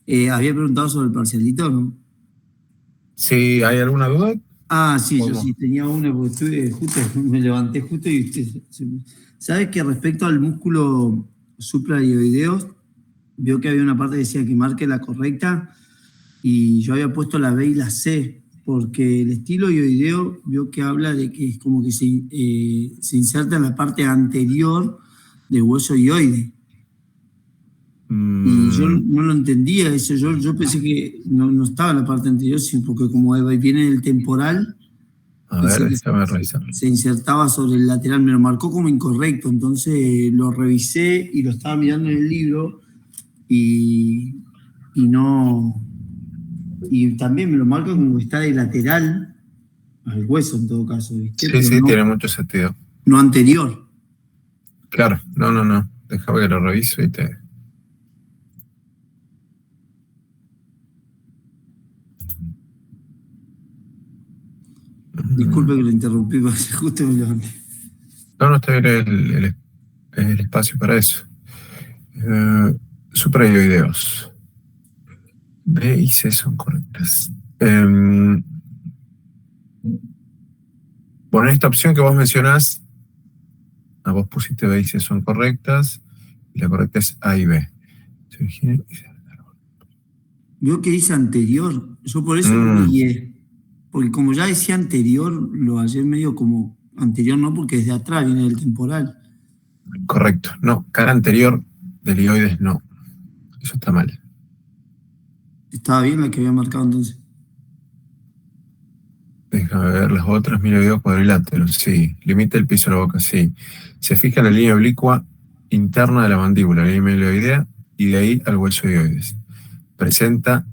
Había preguntado sobre el parcialito, ¿no? Si hay alguna duda, Ah, sí, yo podemos. sí tenía una, porque estuve justo, me levanté justo y usted. ¿Sabe que respecto al músculo supraioideo, vio que había una parte que decía que marque la correcta y yo había puesto la B y la C, porque el estilo ioideo vio que habla de que es como que se inserta en la parte anterior del hueso ioide. Y yo mm, no lo entendía eso, yo pensé que no estaba en la parte anterior, sino porque como viene del temporal, a ver, pensé que déjame revisar. se insertaba sobre el lateral, me lo marcó como incorrecto, entonces lo revisé y lo estaba mirando en el libro y, y no, y también me lo marca como que está de lateral al hueso en todo caso, ¿viste? Sí, Pero sí, no, tiene mucho sentido. no anterior. Claro, no. Déjame que lo reviso y te. Disculpe que Mm, lo interrumpí, porque justo me levanté. No, está bien el espacio para eso. Suprayoideos. B y C son correctas. Bueno, esta opción que vos mencionás, vos pusiste B y C son correctas, y la correcta es A y B. Veo que dice anterior, yo por eso no me Mm, guié, porque como ya decía anterior, lo hallé medio como anterior, no, porque desde atrás viene el temporal. correcto. No, cara anterior del hioides no. Eso está mal. Estaba bien la que había marcado entonces. Déjame ver las otras. Mira, video cuadrilátero, sí. Limita el piso de la boca, sí. Se fija en la línea oblicua interna de la mandíbula, la línea melioidea, y de ahí al hueso hioides. Presenta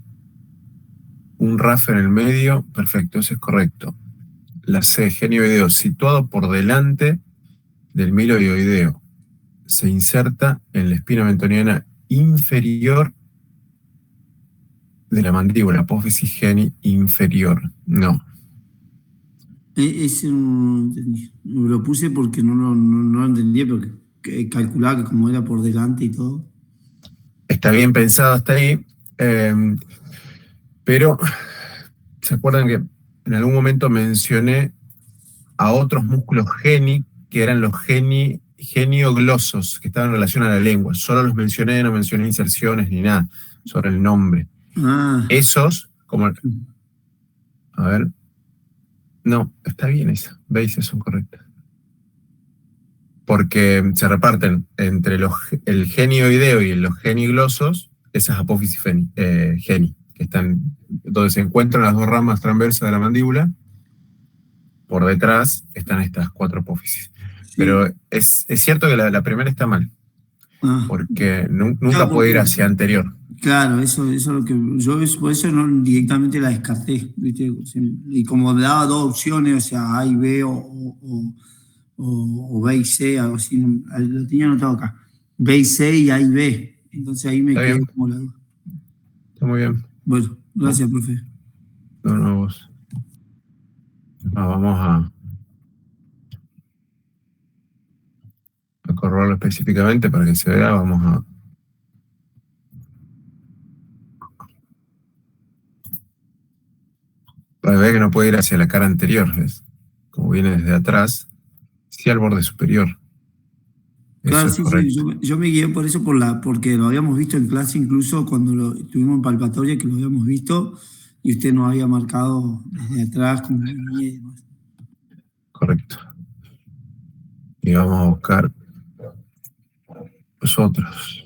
un RAF en el medio, perfecto, eso es correcto. La C, genioideo, situado por delante del milioideo. Se inserta en la espina mentoniana inferior de la mandíbula, apófisis geni inferior. No. Ese no lo entendí. Lo puse porque no lo entendía, porque calculaba que como era por delante y todo. Está bien pensado hasta ahí, eh, pero ¿se acuerdan que en algún momento mencioné a otros músculos geni, que eran los genioglosos, que estaban en relación a la lengua? Solo los mencioné, no mencioné inserciones ni nada sobre el nombre. Ah, Esos, como, a ver, no, está bien esa, veis, son correctas. Porque se reparten entre el genioideo y los geniglosos esas apófisis geni, que están donde se encuentran las dos ramas transversas de la mandíbula. Por detrás están estas cuatro apófisis. sí. Pero es cierto que la primera está mal, Ah, porque claro, nunca puede ir porque, hacia anterior. claro, eso es lo que yo por eso no directamente la descarté, ¿viste? Y como me daba dos opciones, o sea, A y B o B y C, algo así, lo tenía anotado acá. B y C y A y B. Entonces ahí me Está quedó bien, como la duda. está muy bien. Bueno, No, gracias, profe. no, vos. Vamos a correrlo específicamente para que se vea. Vamos a. Para ver que no puede ir hacia la cara anterior, ¿ves? Como viene desde atrás, sí al borde superior. Claro, Eso es sí, sí, correcto. yo me guié por eso, porque lo habíamos visto en clase, incluso cuando estuvimos en palpatoria, que lo habíamos visto, y usted nos había marcado desde atrás como venía y demás. Correcto. Y vamos a buscar los otros.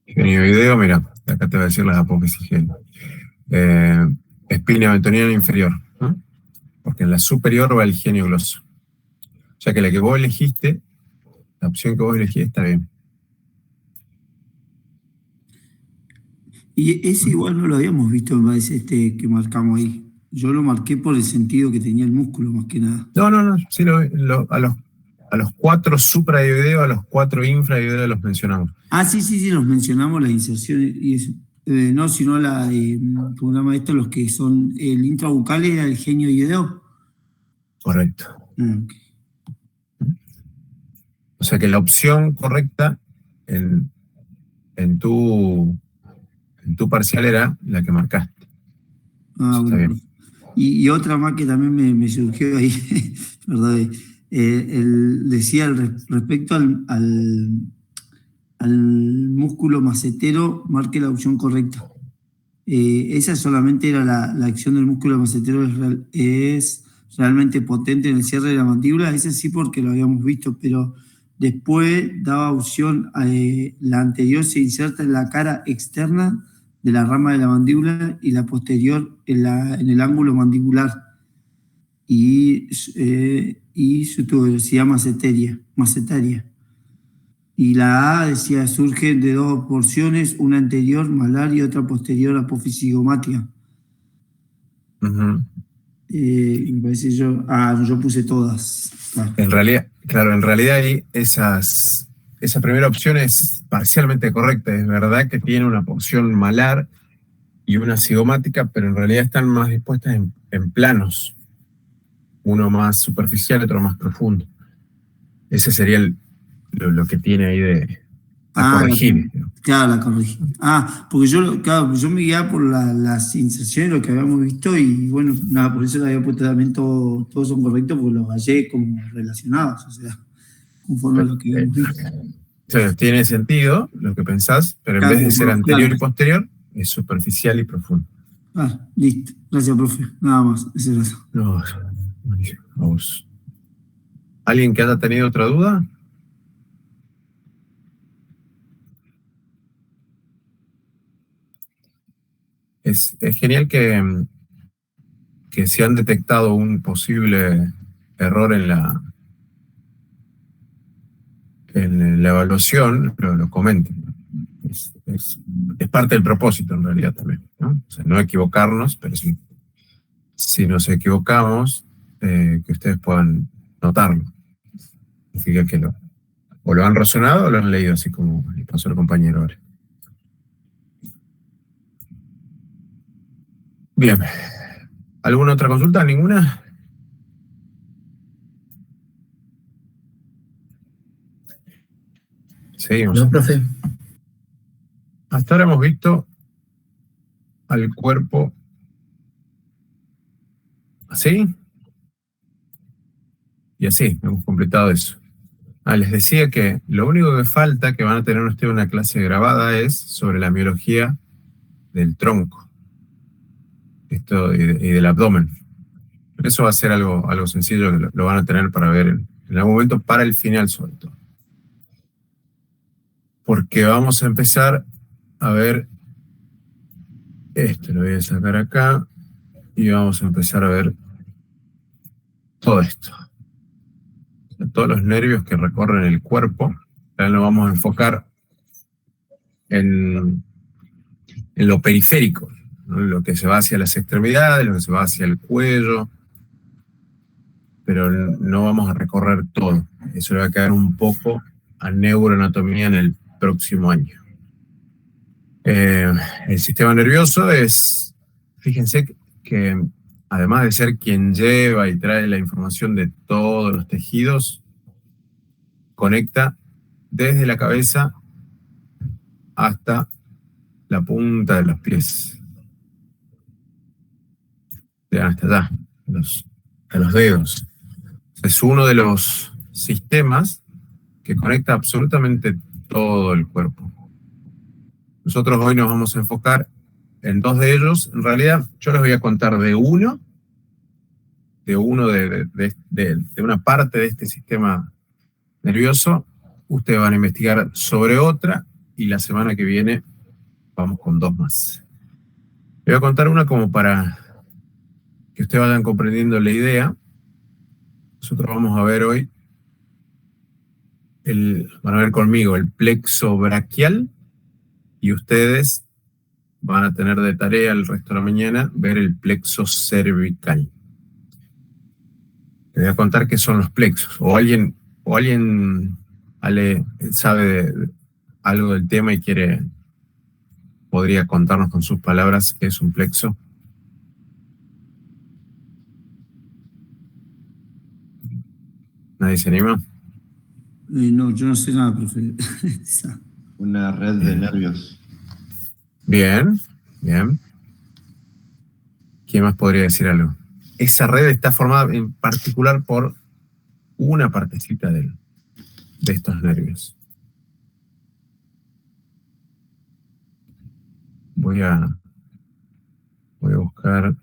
Genio video, mira, acá te voy a decir las apófisis genio. Eh, Espina betoniana inferior, ¿no? Porque en la superior va el genio gloso. O sea que la que vos elegiste, la opción que vos elegiste está bien. Y ese ¿Mm? igual no lo habíamos visto, me parece, que marcamos ahí. Yo lo marqué por el sentido que tenía el músculo, más que nada. No, sí, A los 4 supradioideos, a los 4 infradioideos los mencionamos. Sí, los mencionamos, la inserción y eso. No, sino ¿cómo se llama esto? Los que son el intrabucal y el genioideo. Correcto. Okay. O sea que la opción correcta en tu parcial era la que marcaste. Está Bueno. bien. Y otra más que también me surgió ahí, perdón, decía respecto al músculo macetero, marque la opción correcta. Esa solamente era la acción del músculo macetero, es realmente potente en el cierre de la mandíbula, ese sí porque lo habíamos visto, pero después daba opción, la anterior se inserta en la cara externa de la rama de la mandíbula y la posterior en el ángulo mandibular y su tuberosidad macetaria. Y la A decía, surge de 2 porciones, una anterior malar y otra posterior apofisigomática. Me parece yo puse todas. En realidad, claro, en realidad ahí esa primera opción es parcialmente correcta. Es verdad que tiene una porción malar y una cigomática, pero en realidad están más dispuestas en planos. Uno más superficial y otro más profundo. Ese sería lo que tiene ahí a corregir. Claro, la corregí. Porque yo me guiaba por las inserciones, lo que habíamos visto, y bueno, nada, por eso le había puesto también todos son correctos, porque los hallé como relacionados, o sea, conforme a lo que habíamos visto. O sea, tiene sentido lo que pensás, pero en vez de ser anterior y posterior, es superficial y profundo. Listo. Gracias, profe. Nada más. Ese es eso. No, vamos. ¿Alguien que haya tenido otra duda? Es genial que si han detectado un posible error en la evaluación, lo comenten. Es parte del propósito en realidad también, ¿no? O sea, no equivocarnos, pero si nos equivocamos, que ustedes puedan notarlo. Significa que o lo han razonado o lo han leído, así como le pasó al compañero ahora. Bien. ¿Alguna otra consulta? ¿Ninguna? Seguimos. No, profe. Hasta ahora hemos visto al cuerpo así y así. Hemos completado eso. Les decía que lo único que falta, que van a tener ustedes una clase grabada, es sobre la miología del tronco y del abdomen. Eso va a ser algo sencillo que lo van a tener para ver en algún momento, para el final sobre todo. Porque vamos a empezar a ver, lo voy a sacar acá, y vamos a empezar a ver todo esto. Todos los nervios que recorren el cuerpo. También lo vamos a enfocar en lo periférico, ¿no? Lo que se va hacia las extremidades, lo que se va hacia el cuello, pero no vamos a recorrer todo. Eso le va a quedar un poco a neuroanatomía en el próximo año. El sistema nervioso fíjense que además de ser quien lleva y trae la información de todos los tejidos, conecta desde la cabeza hasta la punta de los pies. Hasta allá, a los dedos. Es uno de los sistemas que conecta absolutamente todo el cuerpo. Nosotros hoy nos vamos a enfocar en 2 de ellos. En realidad, yo les voy a contar de una parte de este sistema nervioso. Ustedes van a investigar sobre otra y la semana que viene vamos con 2 más. Les voy a contar una como para que ustedes vayan comprendiendo la idea. Nosotros vamos a ver hoy, van a ver conmigo el plexo braquial, y ustedes van a tener de tarea el resto de la mañana ver el plexo cervical. Les voy a contar qué son los plexos. O alguien o alguien sabe algo del tema y podría contarnos con sus palabras qué es un plexo. ¿Nadie se anima? No, yo no sé nada, profe. Una red de nervios. Bien, bien. ¿Quién más podría decir algo? Esa red está formada en particular por una partecita de estos nervios. Voy a buscar.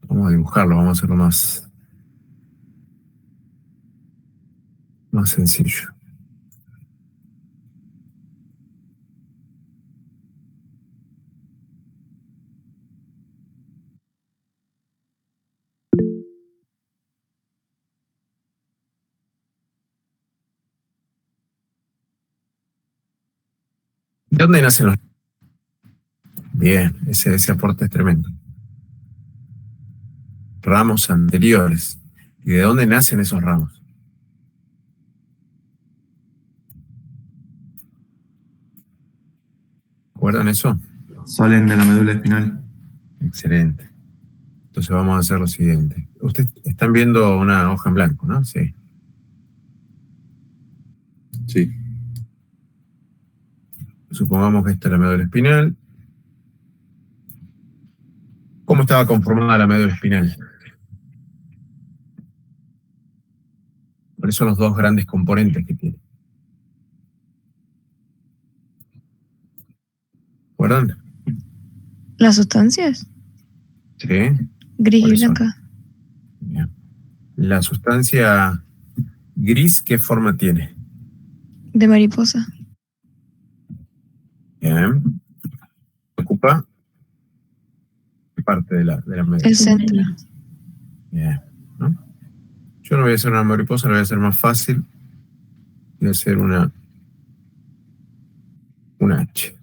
Vamos a dibujarlo, vamos a hacerlo más sencillo. ¿De dónde nacen los? Bien, ese aporte es tremendo. Ramos anteriores. ¿Y de dónde nacen esos ramos? ¿Recuerdan eso? Salen de la médula espinal. Excelente. Entonces vamos a hacer lo siguiente. Ustedes están viendo una hoja en blanco, ¿no? Sí. Sí. Supongamos que esta es la médula espinal. ¿Cómo estaba conformada la médula espinal? ¿Cuáles son los dos grandes componentes que tiene? ¿Recuerdan? ¿Las sustancias? Sí. Gris y ¿Cuáles son? blanca. Bien. La sustancia gris, ¿qué forma tiene? De mariposa. Bien. Ocupa ¿qué parte de la médula? El centro. Bien. ¿No? Yo no voy a hacer una mariposa, lo voy a hacer más fácil. Voy a hacer una H.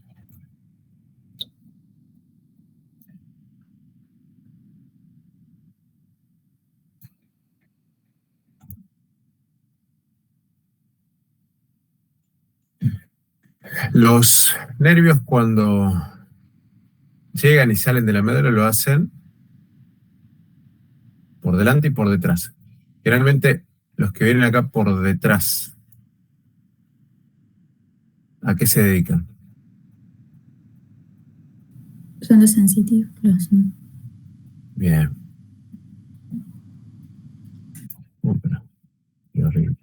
Los nervios cuando llegan y salen de la médula lo hacen por delante y por detrás. Generalmente los que vienen acá por detrás, ¿a qué se dedican? Son los sensitivos, ¿no? Bien. Pero, qué horrible.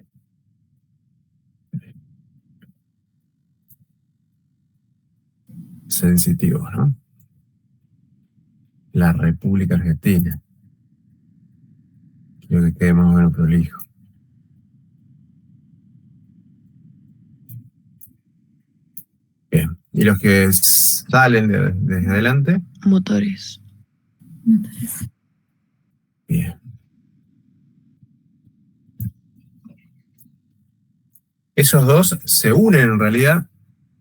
Sensitivos, ¿no? La República Argentina. Quiero que quede más o menos prolijo. Bien. ¿Y los que salen desde adelante? Motores. Bien. Esos dos se unen en realidad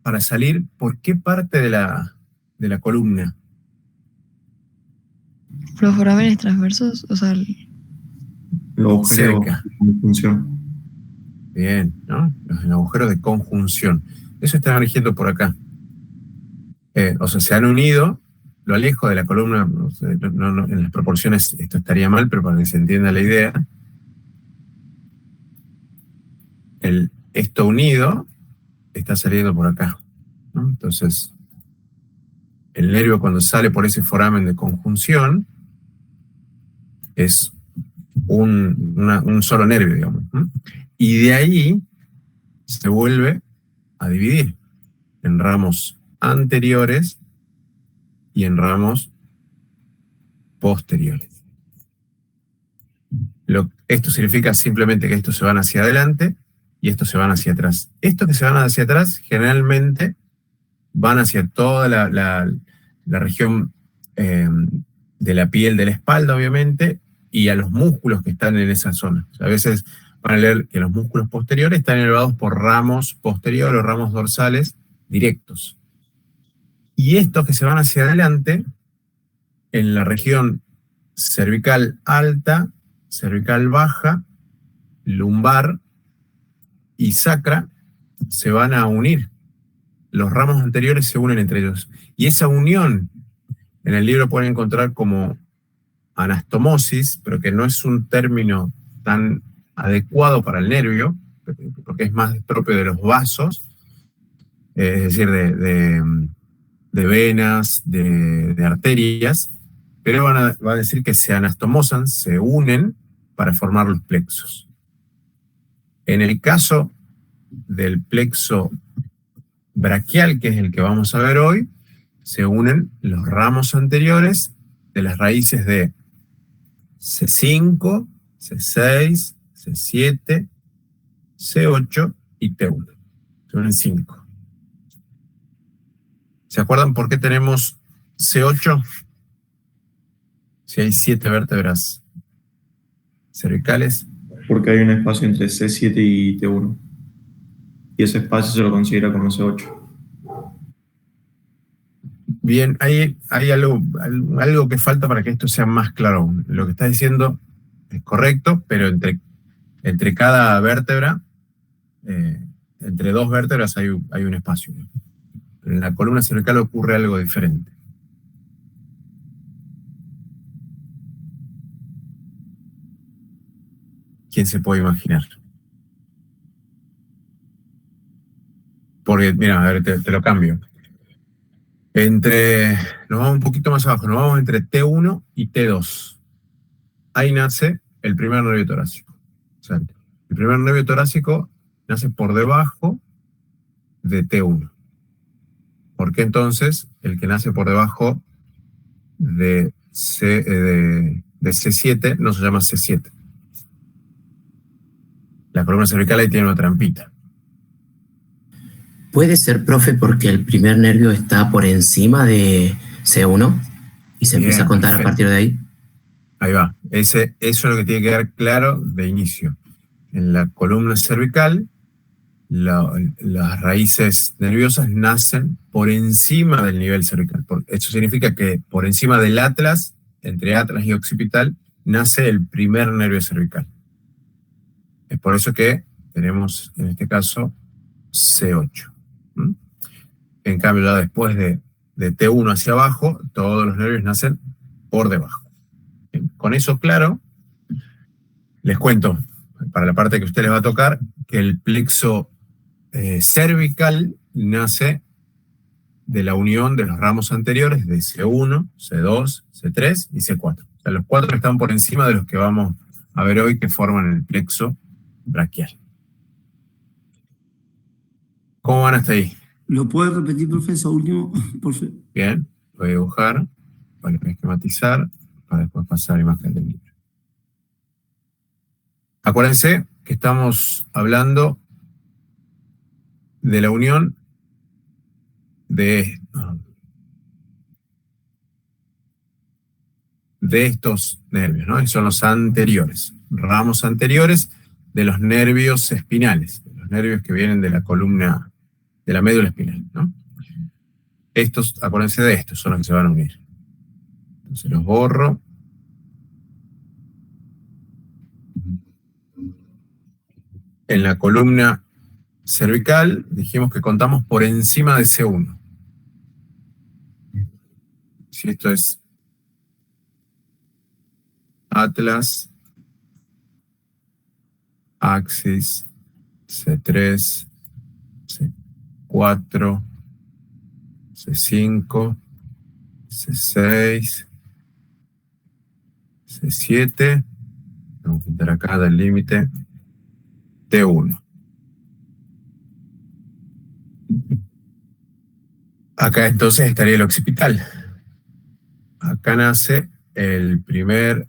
para salir por qué parte de la columna. Los forámenes transversos, o sea, El agujero Cerca. de conjunción. Bien, ¿no? Los agujeros de conjunción. Eso están eligiendo por acá. O sea, se han unido, lo alejo de la columna, en las proporciones esto estaría mal, pero para que se entienda la idea, esto unido está saliendo por acá, ¿no? Entonces, el nervio cuando sale por ese foramen de conjunción es un solo nervio, digamos, ¿no? Y de ahí se vuelve a dividir en ramos anteriores y en ramos posteriores. Esto significa simplemente que estos se van hacia adelante y estos se van hacia atrás. Estos que se van hacia atrás generalmente van hacia toda la región de la piel de la espalda, obviamente, y a los músculos que están en esa zona. O sea, a veces van a leer que los músculos posteriores están elevados por ramos posteriores o ramos dorsales directos. Y estos que se van hacia adelante, en la región cervical alta, cervical baja lumbar y sacra se van a unir. Los ramos anteriores se unen entre ellos. Y esa unión en el libro pueden encontrar como anastomosis, pero que no es un término tan adecuado para el nervio, porque es más propio de los vasos, es decir, de venas, de arterias, pero va a decir que se anastomosan, se unen para formar los plexos. En el caso del plexo braquial, que es el que vamos a ver hoy, se unen los ramos anteriores de las raíces de C5, C6, C7, C8 y T1. Se unen 5. ¿Se acuerdan por qué tenemos C8? Si hay 7 vértebras cervicales. Porque hay un espacio entre C7 y T1. Y ese espacio se lo considera como C8. Bien, hay algo que falta para que esto sea más claro aún. Lo que está diciendo es correcto, pero entre cada vértebra, entre dos vértebras hay un espacio. Pero en la columna cervical ocurre algo diferente. ¿Quién se puede imaginar? Porque, mira, a ver, te lo cambio. Nos vamos un poquito más abajo, nos vamos entre T1 y T2. Ahí nace el primer nervio torácico. O sea, el primer nervio torácico nace por debajo de T1. ¿Por qué entonces el que nace por debajo de C7 no se llama C7? La columna cervical ahí tiene una trampita. Puede ser, profe, porque el primer nervio está por encima de C1 y se empieza a contar perfecto. A partir de ahí. Ahí va. Eso es lo que tiene que quedar claro de inicio. En la columna cervical, las raíces nerviosas nacen por encima del nivel cervical. Eso significa que por encima del atlas, entre atlas y occipital, nace el primer nervio cervical. Es por eso que tenemos, en este caso, C8. En cambio, ya después de T1 hacia abajo, todos los nervios nacen por debajo. Bien, con eso claro, les cuento, para la parte que a ustedes les va a tocar, que el plexo cervical nace de la unión de los ramos anteriores de C1, C2, C3 y C4. O sea, los 4 están por encima de los que vamos a ver hoy que forman el plexo braquial. ¿Cómo van hasta ahí? ¿Lo puede repetir, profe, eso último? Por favor. Bien, voy a dibujar, voy a esquematizar, para después pasar a la imagen del libro. Acuérdense que estamos hablando de la unión de estos nervios, ¿no? Y son los anteriores, ramos anteriores de los nervios espinales, de los nervios que vienen de la columna, de la médula espinal, ¿no? Estos, acuérdense de estos, son los que se van a unir. Entonces los borro. En la columna cervical dijimos que contamos por encima de C1. Si esto es atlas, axis, C3, C4, C5, C6, C7, vamos a quitar acá del límite, T1. Acá entonces estaría el occipital. Acá nace el primer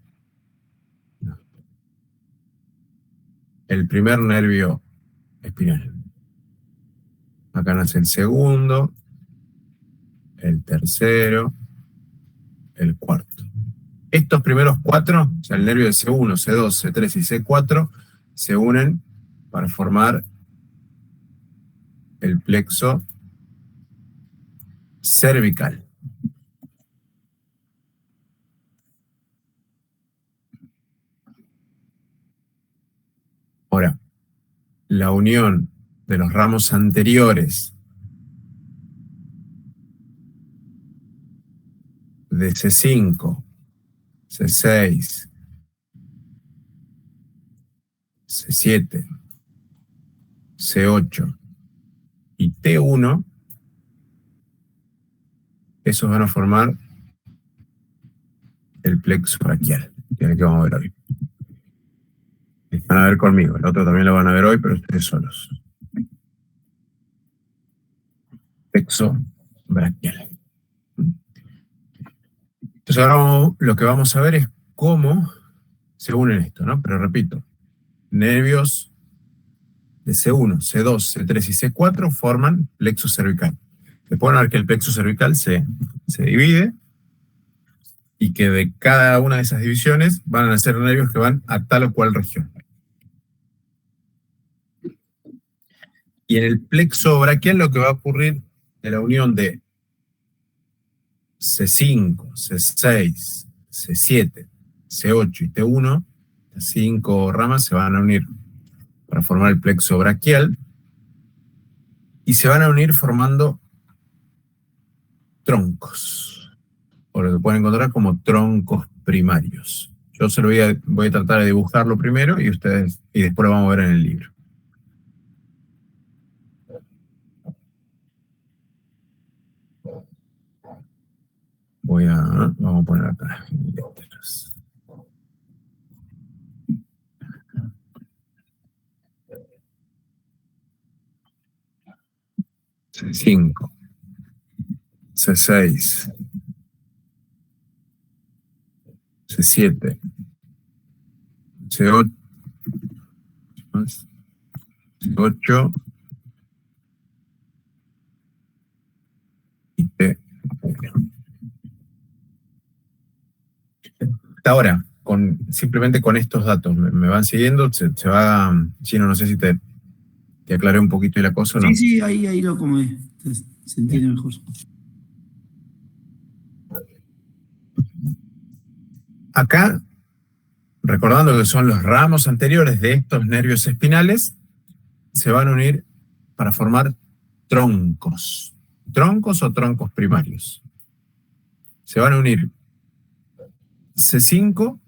nervio espinal. Acá nace el segundo, el tercero, el cuarto. Estos primeros 4, o sea, el nervio de C1, C2, C3 y C4, se unen para formar el plexo cervical. Ahora, la unión de los ramos anteriores de C5, C6, C7, C8 y T1, esos van a formar el plexo braquial, que es el que vamos a ver hoy. Van a ver conmigo, el otro también lo van a ver hoy, pero ustedes solos. Plexo braquial. Entonces ahora lo que vamos a ver es cómo se unen esto, ¿no? Pero repito, nervios de C1, C2, C3 y C4 forman plexo cervical. Después van a ver que el plexo cervical se divide y que de cada una de esas divisiones van a ser nervios que van a tal o cual región. Y en el plexo braquial lo que va a ocurrir de la unión de C5, C6, C7, C8 y T1, las 5 ramas se van a unir para formar el plexo braquial y se van a unir formando troncos, o lo que pueden encontrar como troncos primarios. Yo se lo voy a tratar de dibujarlo primero y después lo vamos a ver en el libro. Vamos a poner acá. C5, C6, C7, C8, C8 y T. Hasta ahora, simplemente con estos datos, ¿me van siguiendo? Se va, Gino, no sé si te aclaré un poquito la cosa o no. Sí, ahí lo acomodé. Se entiende mejor. Acá, recordando que son los ramos anteriores de estos nervios espinales, se van a unir para formar troncos. ¿Troncos o troncos primarios? Se van a unir C5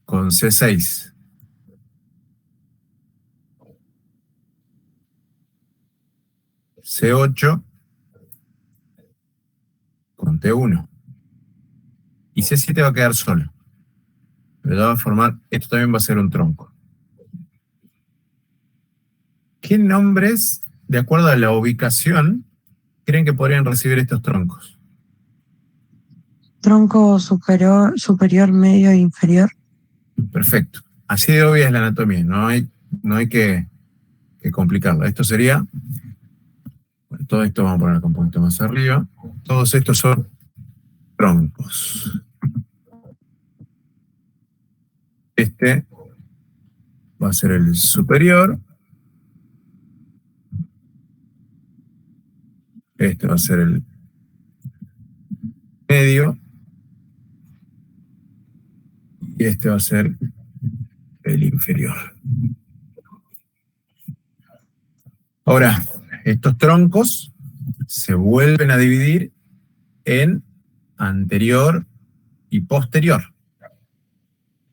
con C6. C8 con T1. Y C7 va a quedar solo. Pero ya va a formar, esto también va a ser un tronco. ¿Qué nombres, de acuerdo a la ubicación, creen que podrían recibir estos troncos? Tronco superior, medio e inferior. Perfecto. Así de obvia es la anatomía, no hay que complicarla. Esto sería, bueno, todo esto vamos a poner un poquito más arriba. Todos estos son troncos. Este va a ser el superior. Este va a ser el medio. Y este va a ser el inferior. Ahora, estos troncos se vuelven a dividir en anterior y posterior.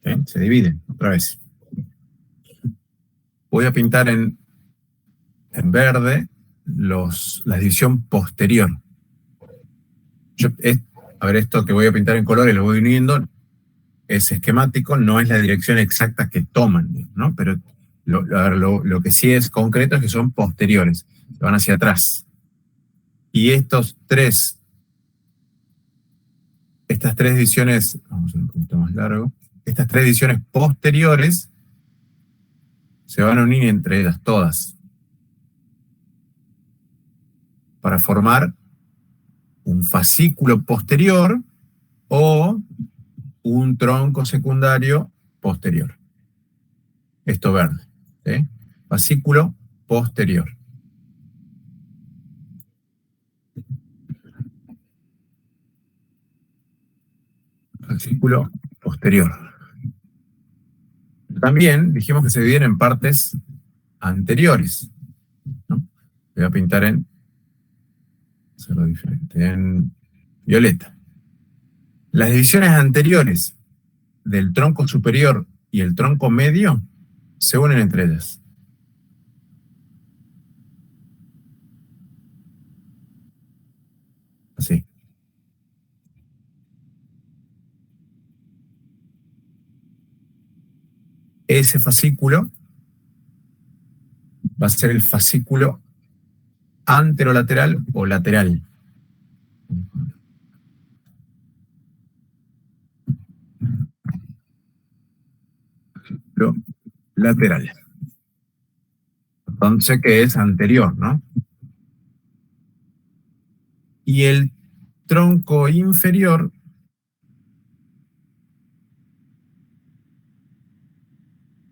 ¿Sí? Se dividen otra vez. Voy a pintar en verde la división posterior. A ver, esto que voy a pintar en colores lo voy uniendo, es esquemático, no es la dirección exacta que toman, ¿no? Pero lo que sí es concreto es que son posteriores, van hacia atrás. Y estas tres divisiones, vamos a hacer un poquito más largo, estas tres divisiones posteriores se van a unir entre ellas todas para formar un fascículo posterior o un tronco secundario posterior. Esto verde, ¿sí? Fascículo posterior. Fascículo posterior. también dijimos que se dividen en partes anteriores, ¿no? Voy a pintar hacerlo diferente, en violeta. Las divisiones anteriores del tronco superior y el tronco medio se unen entre ellas. Así. Ese fascículo va a ser el fascículo anterolateral o lateral. Lo lateral. Entonces, que es anterior, ¿no? Y el tronco inferior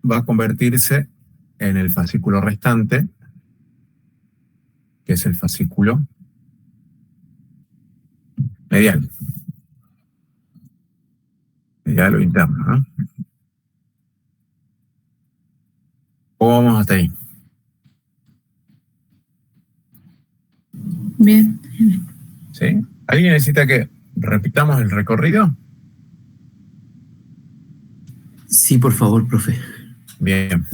va a convertirse en el fascículo restante, que es el fascículo medial. Medial o interno, ¿no? ¿Cómo vamos hasta ahí? Bien. ¿Sí? ¿Alguien necesita que repitamos el recorrido? Sí, por favor, profe. Bien.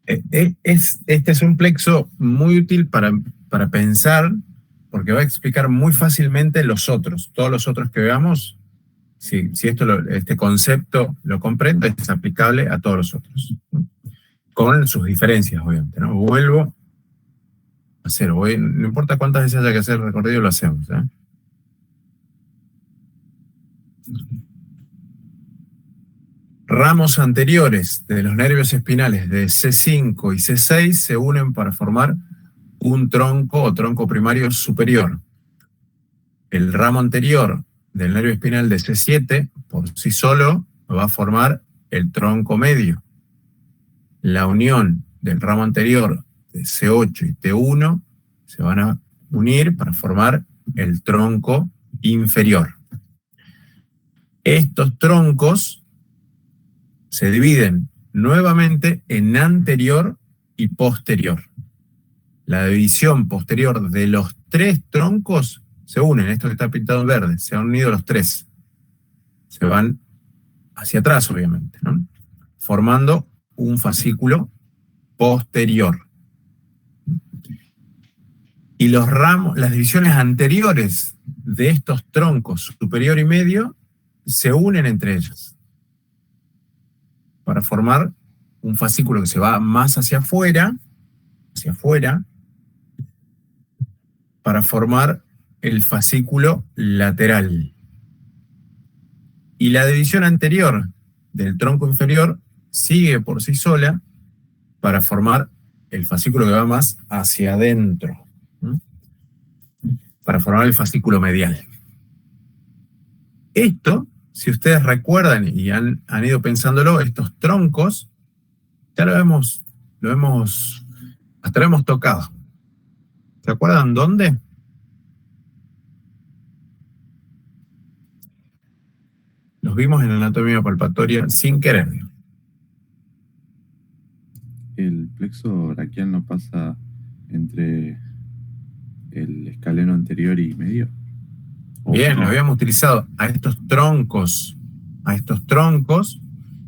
Este es un plexo muy útil para pensar, porque va a explicar muy fácilmente los otros. Todos los otros que veamos, si este concepto lo comprende, es aplicable a todos los otros. Con sus diferencias, obviamente, ¿no? Vuelvo a hacer, no importa cuántas veces haya que hacer el recorrido, lo hacemos, ¿eh? Ramos anteriores de los nervios espinales de C5 y C6 se unen para formar un tronco o tronco primario superior. El ramo anterior del nervio espinal de C7 por sí solo va a formar el tronco medio. La unión del ramo anterior de C8 y T1 se van a unir para formar el tronco inferior. Estos troncos se dividen nuevamente en anterior y posterior. La división posterior de los tres troncos se unen, esto que está pintado en verde, se han unido los tres. Se van hacia atrás, obviamente, ¿no? Formando un fascículo posterior. Y los ramos, las divisiones anteriores de estos troncos superior y medio se unen entre ellos para formar un fascículo que se va más hacia afuera, para formar el fascículo lateral. Y la división anterior del tronco inferior sigue por sí sola para formar el fascículo que va más hacia adentro, ¿no? Para formar el fascículo medial. Esto, si ustedes recuerdan y han ido pensándolo, estos troncos, ya hasta lo hemos tocado. ¿Se acuerdan dónde? Los vimos en anatomía palpatoria sin querer. El plexo braquial no pasa entre el escaleno anterior y medio. Bien, lo habíamos utilizado a estos troncos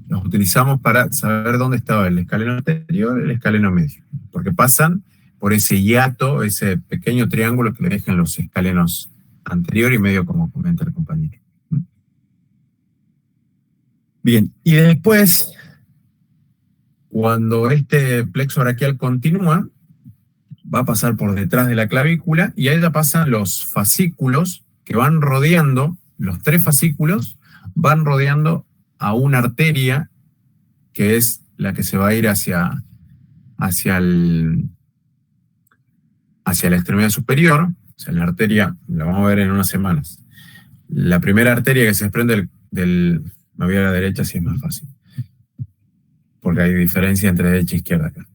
los utilizamos para saber dónde estaba el escaleno anterior y el escaleno medio, porque pasan por ese hiato, ese pequeño triángulo que le dejan los escalenos anterior y medio, como comenta el compañero. Bien, y después, cuando este plexo braquial continúa, va a pasar por detrás de la clavícula y ahí ya pasan los fascículos que van rodeando, los tres fascículos van rodeando a una arteria que es la que se va a ir hacia la extremidad superior. O sea, la arteria, la vamos a ver en unas semanas. La primera arteria que se desprende me voy a la derecha si es más fácil, porque hay diferencia entre derecha e izquierda acá.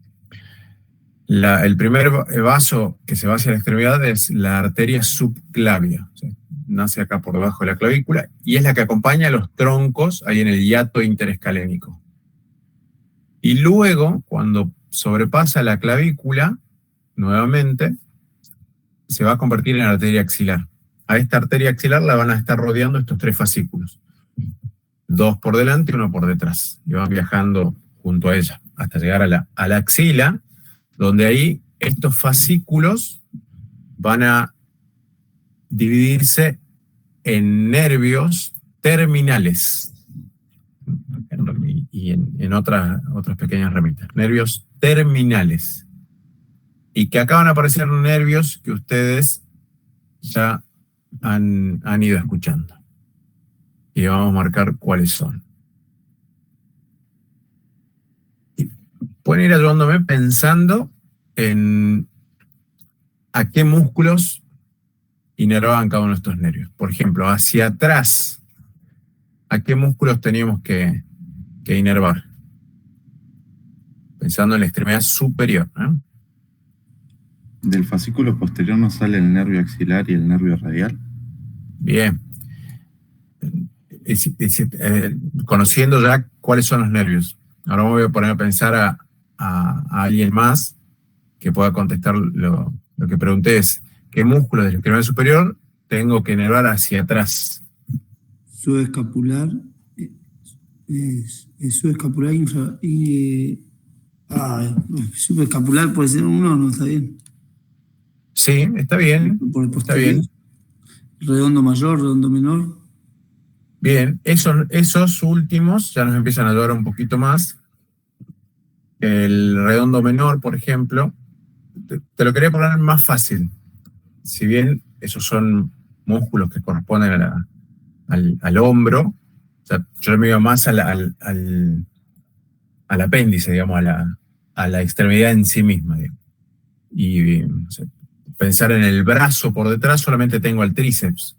El primer vaso que se va hacia la extremidad es la arteria subclavia, o sea, nace acá por debajo de la clavícula y es la que acompaña a los troncos ahí en el hiato interescalénico. Y luego, cuando sobrepasa la clavícula, nuevamente, se va a convertir en arteria axilar. A esta arteria axilar la van a estar rodeando estos 3 fascículos. 2 por delante y 1 por detrás. Y van viajando junto a ella hasta llegar a la axila, donde ahí estos fascículos van a dividirse en nervios terminales. Y en otras pequeñas ramitas. Nervios terminales. Y que acá van a aparecer nervios que ustedes ya han ido escuchando. Y vamos a marcar cuáles son. Y pueden ir ayudándome pensando en a qué músculos inervaban cada uno de estos nervios. Por ejemplo, hacia atrás, ¿a qué músculos teníamos que inervar? Pensando en la extremidad superior, ¿no? Del fascículo posterior nos sale el nervio axilar y el nervio radial. Bien. Conociendo ya cuáles son los nervios. Ahora me voy a poner a pensar a alguien más que pueda contestar lo que pregunté es, ¿qué músculo de la extremidad superior tengo que inervar hacia atrás? Subescapular, subescapular subescapular puede ser uno, no está bien. Sí, está bien. Por el Está posterior. bien. Redondo mayor, redondo menor. Bien, esos últimos ya nos empiezan a ayudar un poquito más. El redondo menor, por ejemplo, te lo quería poner más fácil. Si bien esos son músculos que corresponden al hombro, o sea, yo me iba más al apéndice, digamos, a la extremidad en sí misma, digamos. Y o sea, pensar en el brazo por detrás, solamente tengo el tríceps.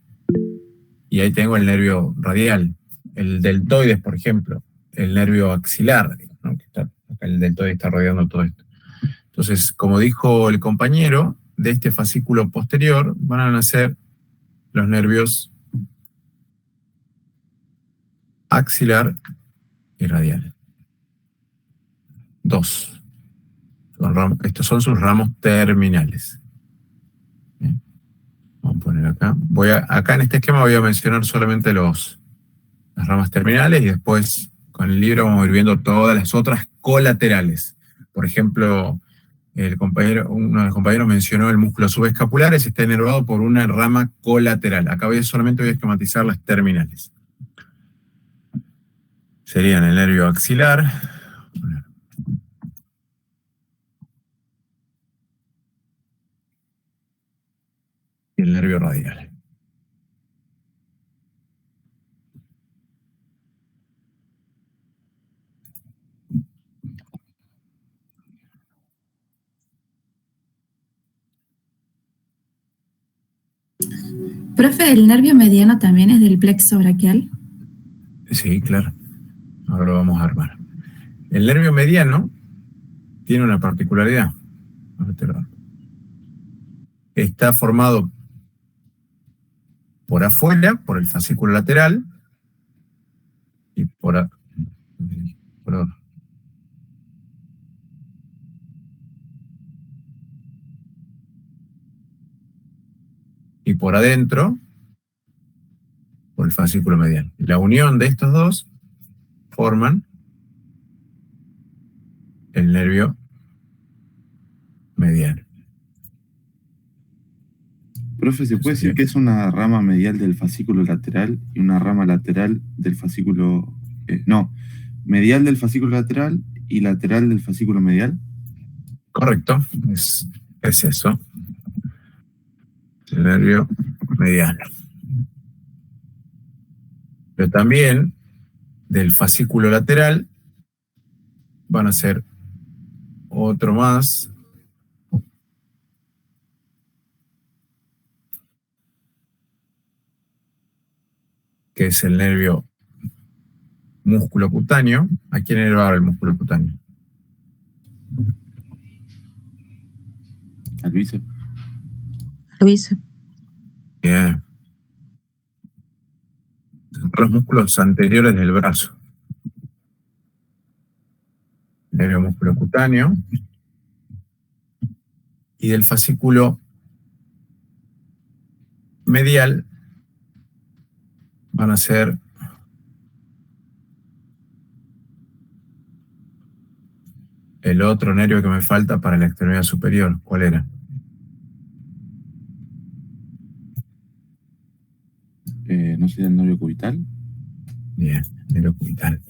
Y ahí tengo el nervio radial. El deltoides, por ejemplo, el nervio axilar, ¿no? Que está, acá el deltoides está rodeando todo esto. Entonces, como dijo el compañero, de este fascículo posterior van a nacer los nervios axilar y radial. 2. Estos son sus ramos terminales. Bien. Vamos a poner acá. Acá en este esquema voy a mencionar solamente las ramas terminales y después con el libro vamos a ir viendo todas las otras colaterales. Por ejemplo, uno de los compañeros mencionó el músculo subescapular, ese está inervado por una rama colateral. Acá solamente voy a esquematizar las terminales. Serían el nervio axilar, y el nervio radial. Profe, ¿el nervio mediano también es del plexo braquial? Sí, claro. Ahora lo vamos a armar. El nervio mediano tiene una particularidad. Está formado por afuera, por el fascículo lateral, y por adentro, por el fascículo medial. La unión de estos dos forman el nervio mediano. Profe, ¿se puede decir que es una rama medial del fascículo lateral y una rama lateral del fascículo... medial del fascículo lateral y lateral del fascículo medial? Correcto, es eso. El nervio mediano. Pero también del fascículo lateral van a ser otro más, que es el nervio músculo cutáneo. ¿A quién inervaba el músculo cutáneo? Al bíceps. Al bíceps. Bien. Los músculos anteriores del brazo. músculo cutáneo y del fascículo medial van a ser el otro nervio que me falta para la extremidad superior. ¿Cuál era? ¿No sería el nervio cubital? Bien, nervio cubital.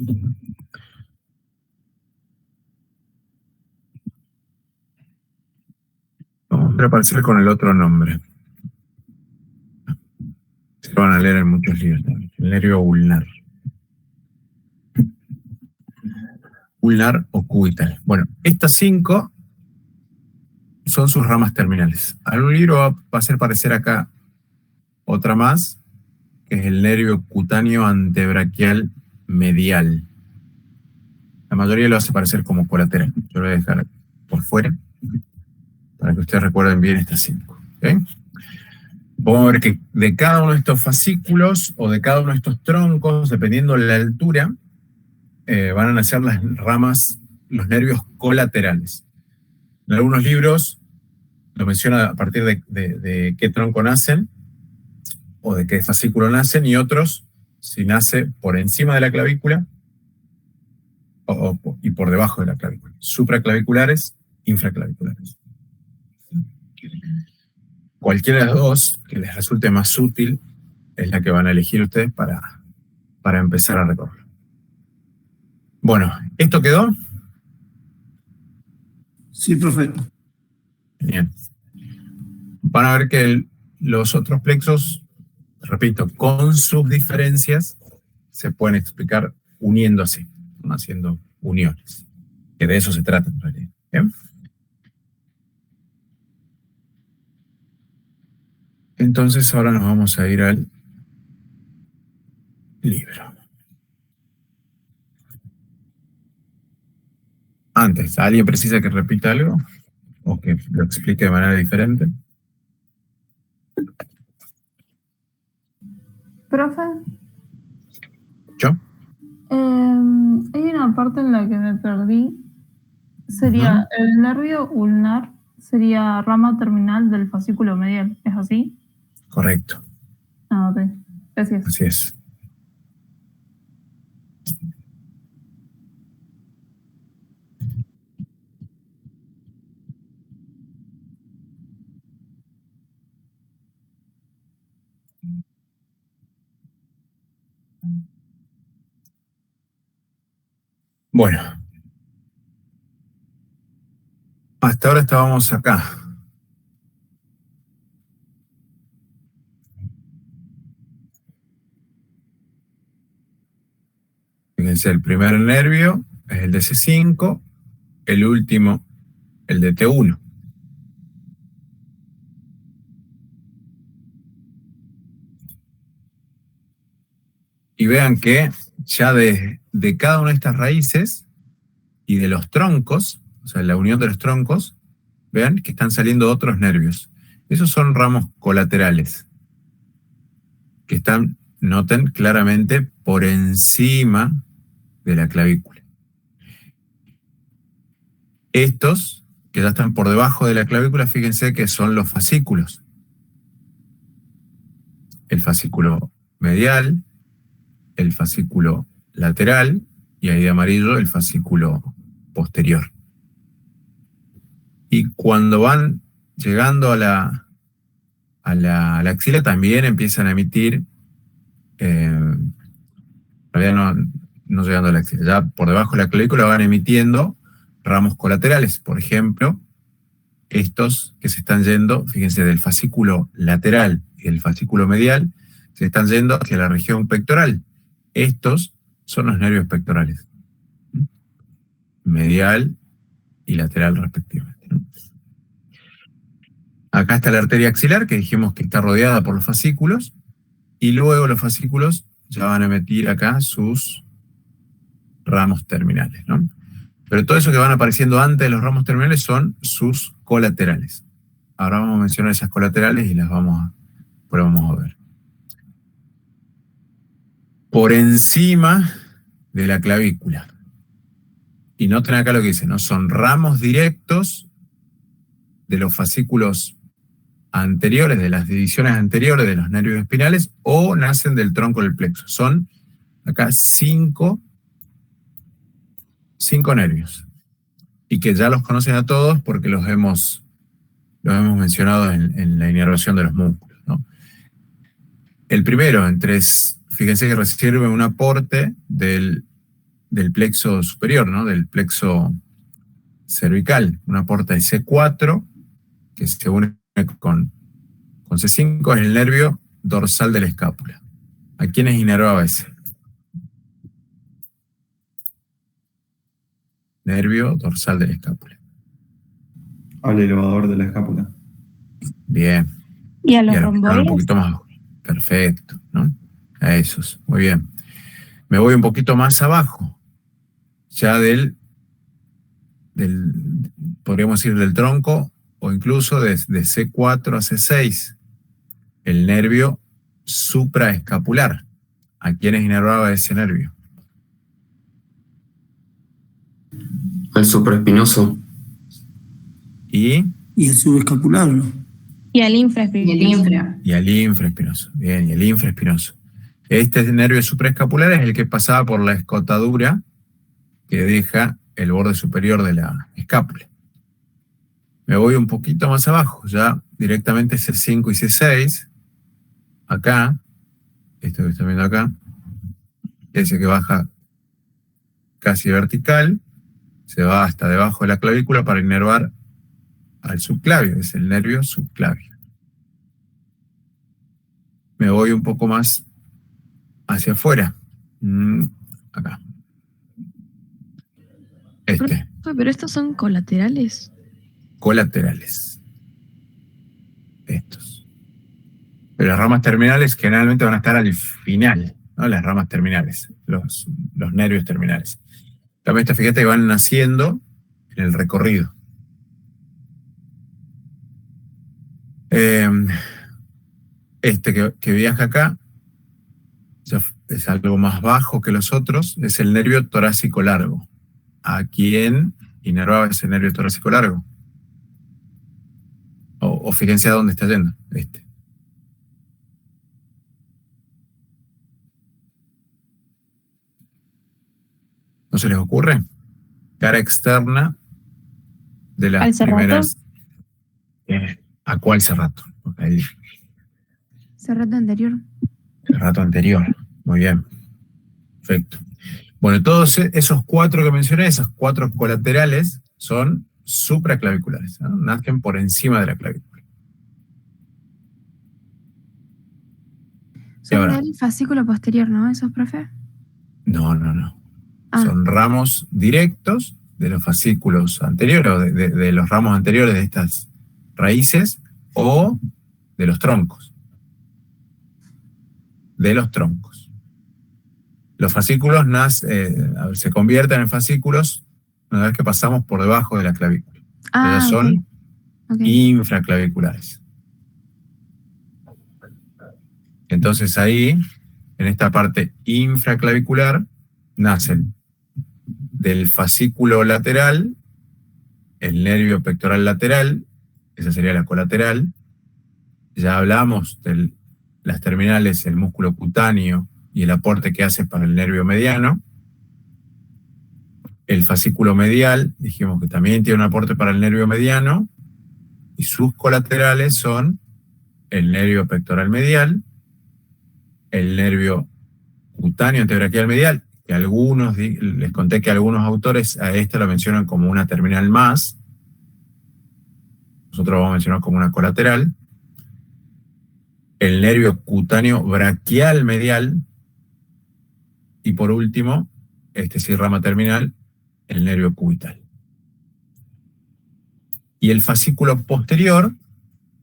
Vamos a aparecer con el otro nombre. Se lo van a leer en muchos libros también. El nervio ulnar. Ulnar o cubital. Bueno, estas 5 son sus ramas terminales. Algún libro va a hacer parecer acá otra más, que es el nervio cutáneo antebraquial medial. La mayoría lo hace parecer como colateral. Yo lo voy a dejar por fuera para que ustedes recuerden bien estas 5. ¿Okay? Vamos a ver que de cada uno de estos fascículos o de cada uno de estos troncos, dependiendo de la altura, van a nacer las ramas, los nervios colaterales. En algunos libros lo menciona a partir de qué tronco nacen o de qué fascículo nacen, y otros si nace por encima de la clavícula y por debajo de la clavícula. Supraclaviculares, infraclaviculares. Cualquiera de las dos que les resulte más útil es la que van a elegir ustedes para empezar a recorrer. Bueno, ¿esto quedó? Sí, profe. Bien. Van a ver que los otros plexos, repito, con sus diferencias, se pueden explicar uniendo así, haciendo uniones. Que de eso se trata en realidad. ¿Bien? Entonces ahora nos vamos a ir al libro. Antes, ¿alguien precisa que repita algo? ¿O que lo explique de manera diferente? Profe, ¿Yo? hay una parte en la que me perdí. Sería el nervio ulnar, sería rama terminal del fascículo medial, ¿es así? Correcto. Ah, ok. Gracias. Así es. Bueno. Hasta ahora estábamos acá. Fíjense, el primer nervio es el de C5, el último, el de T1. Y vean que ya de cada una de estas raíces y de los troncos, o sea, la unión de los troncos, vean que están saliendo otros nervios. Esos son ramos colaterales, que están, noten claramente, por encima de la clavícula. Estos, que ya están por debajo de la clavícula, fíjense que son los fascículos. El fascículo medial, el fascículo lateral, y ahí de amarillo el fascículo posterior. Y cuando van llegando a la axila también empiezan a emitir, en realidad no llegando a la axila, ya por debajo de la clavícula van emitiendo ramos colaterales. Por ejemplo, estos que se están yendo, fíjense, del fascículo lateral y del fascículo medial, se están yendo hacia la región pectoral. Estos son los nervios pectorales, medial y lateral respectivamente. Acá está la arteria axilar, que dijimos que está rodeada por los fascículos, y luego los fascículos ya van a emitir acá sus ramos terminales, ¿no? Pero todo eso que van apareciendo antes de los ramos terminales son sus colaterales. Ahora vamos a mencionar esas colaterales y las vamos a ver. Por encima de la clavícula. Y noten acá lo que dice, ¿no? Son ramos directos de los fascículos anteriores, de las divisiones anteriores de los nervios espinales, o nacen del tronco del plexo. Son acá cinco nervios. Y que ya los conocen a todos porque los hemos mencionado en la inervación de los músculos, ¿no? El primero, fíjense que recibe un aporte del plexo superior, ¿no? Del plexo cervical, un aporte de C4, que se une con C5, es el nervio dorsal de la escápula. ¿A quiénes inervaba ese? Nervio dorsal de la escápula. Al elevador de la escápula. Bien. ¿Y a los Y ahora un romboides? poquito más abajo. Perfecto, ¿no? A esos, muy bien. Me voy un poquito más abajo, ya podríamos decir del tronco, o incluso de C4 a C6, el nervio supraescapular. ¿A quiénes inervaba ese nervio? Al supraespinoso. Y el subescapular, ¿no? Y al infraespinoso. y al infraespinoso. Bien, y el infraespinoso. Este nervio supraescapular es el que pasaba por la escotadura que deja el borde superior de la escápula. Me voy un poquito más abajo, ya directamente C5 y C6. Acá, esto que están viendo acá, ese que baja casi vertical, se va hasta debajo de la clavícula para inervar al subclavio, es el nervio subclavio. Me voy un poco más hacia afuera. Acá. Pero estos son colaterales. Colaterales. Estos. Pero las ramas terminales generalmente van a estar al final, ¿no? Las ramas terminales, los nervios terminales. También fíjate que van naciendo en el recorrido. Que viaja acá ya es algo más bajo que los otros, es el nervio torácico largo. ¿A quién inervaba ese nervio torácico largo? O fíjense a dónde está yendo. ¿No se les ocurre? Cara externa de las ¿Al cerrato? primeras. ¿A cuál cerrato? Ahí. Cerrato anterior. Cerrato anterior. Muy bien. Perfecto. Bueno, todos esos cuatro que mencioné, esos cuatro colaterales, son supraclaviculares, ¿no? Nacen por encima de la clavícula. Son ahora? del fascículo posterior, ¿no? ¿Esos, profe? No. Son ramos directos de los fascículos anteriores, o de los ramos anteriores de estas raíces, o de los troncos. De los troncos. Los fascículos se convierten en fascículos una vez que pasamos por debajo de la clavícula. Ellos son infraclaviculares. Entonces ahí, en esta parte infraclavicular, nacen del fascículo lateral, el nervio pectoral lateral, esa sería la colateral. Ya hablamos de las terminales, el músculo cutáneo y el aporte que hace para el nervio mediano. El fascículo medial, dijimos que también tiene un aporte para el nervio mediano, y sus colaterales son el nervio pectoral medial, el nervio cutáneo antebraquial medial, que les conté que algunos autores a esta lo mencionan como una terminal más. Nosotros vamos a mencionar como una colateral. El nervio cutáneo braquial medial. Y por último, rama terminal, el nervio cubital. Y el fascículo posterior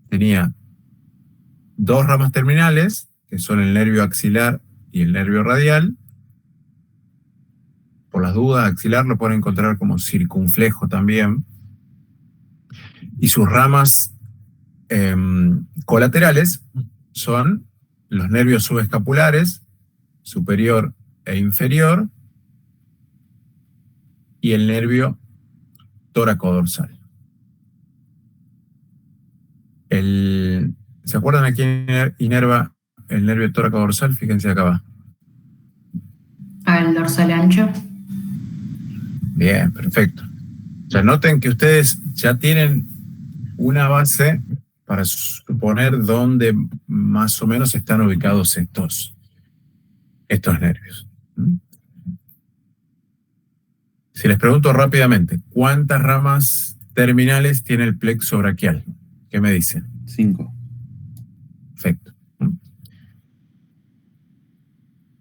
tenía dos ramas terminales, que son el nervio axilar y el nervio radial. Por las dudas, axilar lo pueden encontrar como circunflejo también. Y sus ramas colaterales son los nervios subescapulares, superior e inferior, y el nervio tóraco-dorsal. ¿Se acuerdan a quién inerva el nervio tóraco-dorsal? Fíjense acá abajo. Al dorsal ancho. Bien, perfecto. O sea, noten que ustedes ya tienen una base para suponer dónde más o menos están ubicados estos nervios. Si les pregunto rápidamente, ¿cuántas ramas terminales tiene el plexo braquial? ¿Qué me dicen? 5. Perfecto.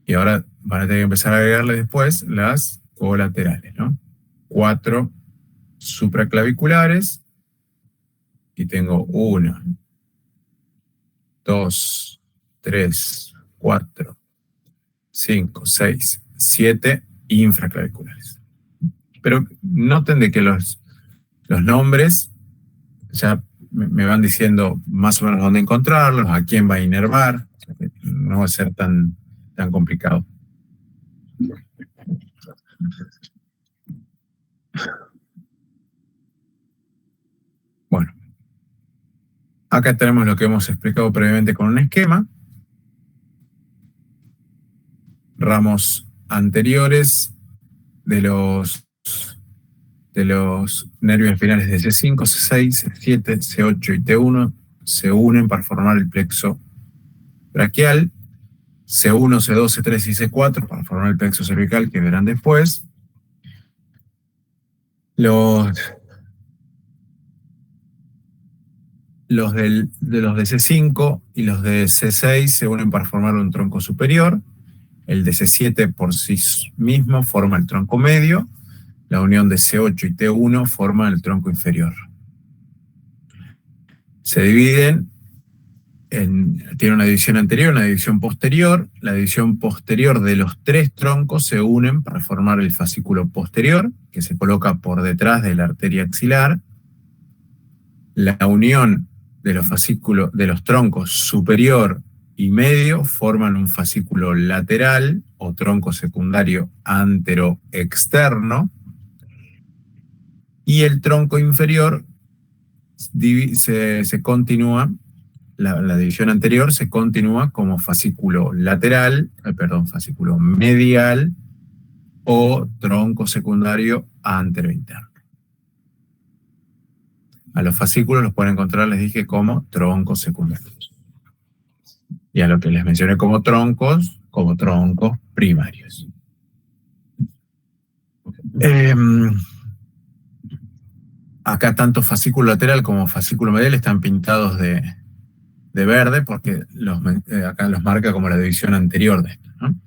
Y ahora van a tener que empezar a agregarle después las colaterales, ¿no? 4 supraclaviculares. Y tengo 1, 2, 3, 4, 5, 6, 7 infraclaviculares. Pero noten de que los nombres ya me van diciendo más o menos dónde encontrarlos, a quién va a inervar. No va a ser tan complicado. Bueno. Acá tenemos lo que hemos explicado previamente con un esquema. Ramos anteriores de los nervios espinales de C5, C6, C7, C8 y T1 se unen para formar el plexo braquial. C1, C2, C3 y C4 para formar el plexo cervical, que verán después. Los de C5 y los de C6 se unen para formar un tronco superior. El de C7 por sí mismo forma el tronco medio. La unión de C8 y T1 forma el tronco inferior. Se dividen tiene una división anterior y una división posterior. La división posterior de los 3 troncos se unen para formar el fascículo posterior, que se coloca por detrás de la arteria axilar. La unión de los troncos superior y medio forman un fascículo lateral o tronco secundario antero-externo, y el tronco inferior se continúa, la división anterior se continúa como fascículo fascículo medial o tronco secundario antero-interno. A los fascículos los pueden encontrar, les dije, como troncos secundarios. Y a lo que les mencioné como troncos primarios. Acá tanto fascículo lateral como fascículo medial están pintados de verde porque acá los marca como la división anterior de esto, ¿no?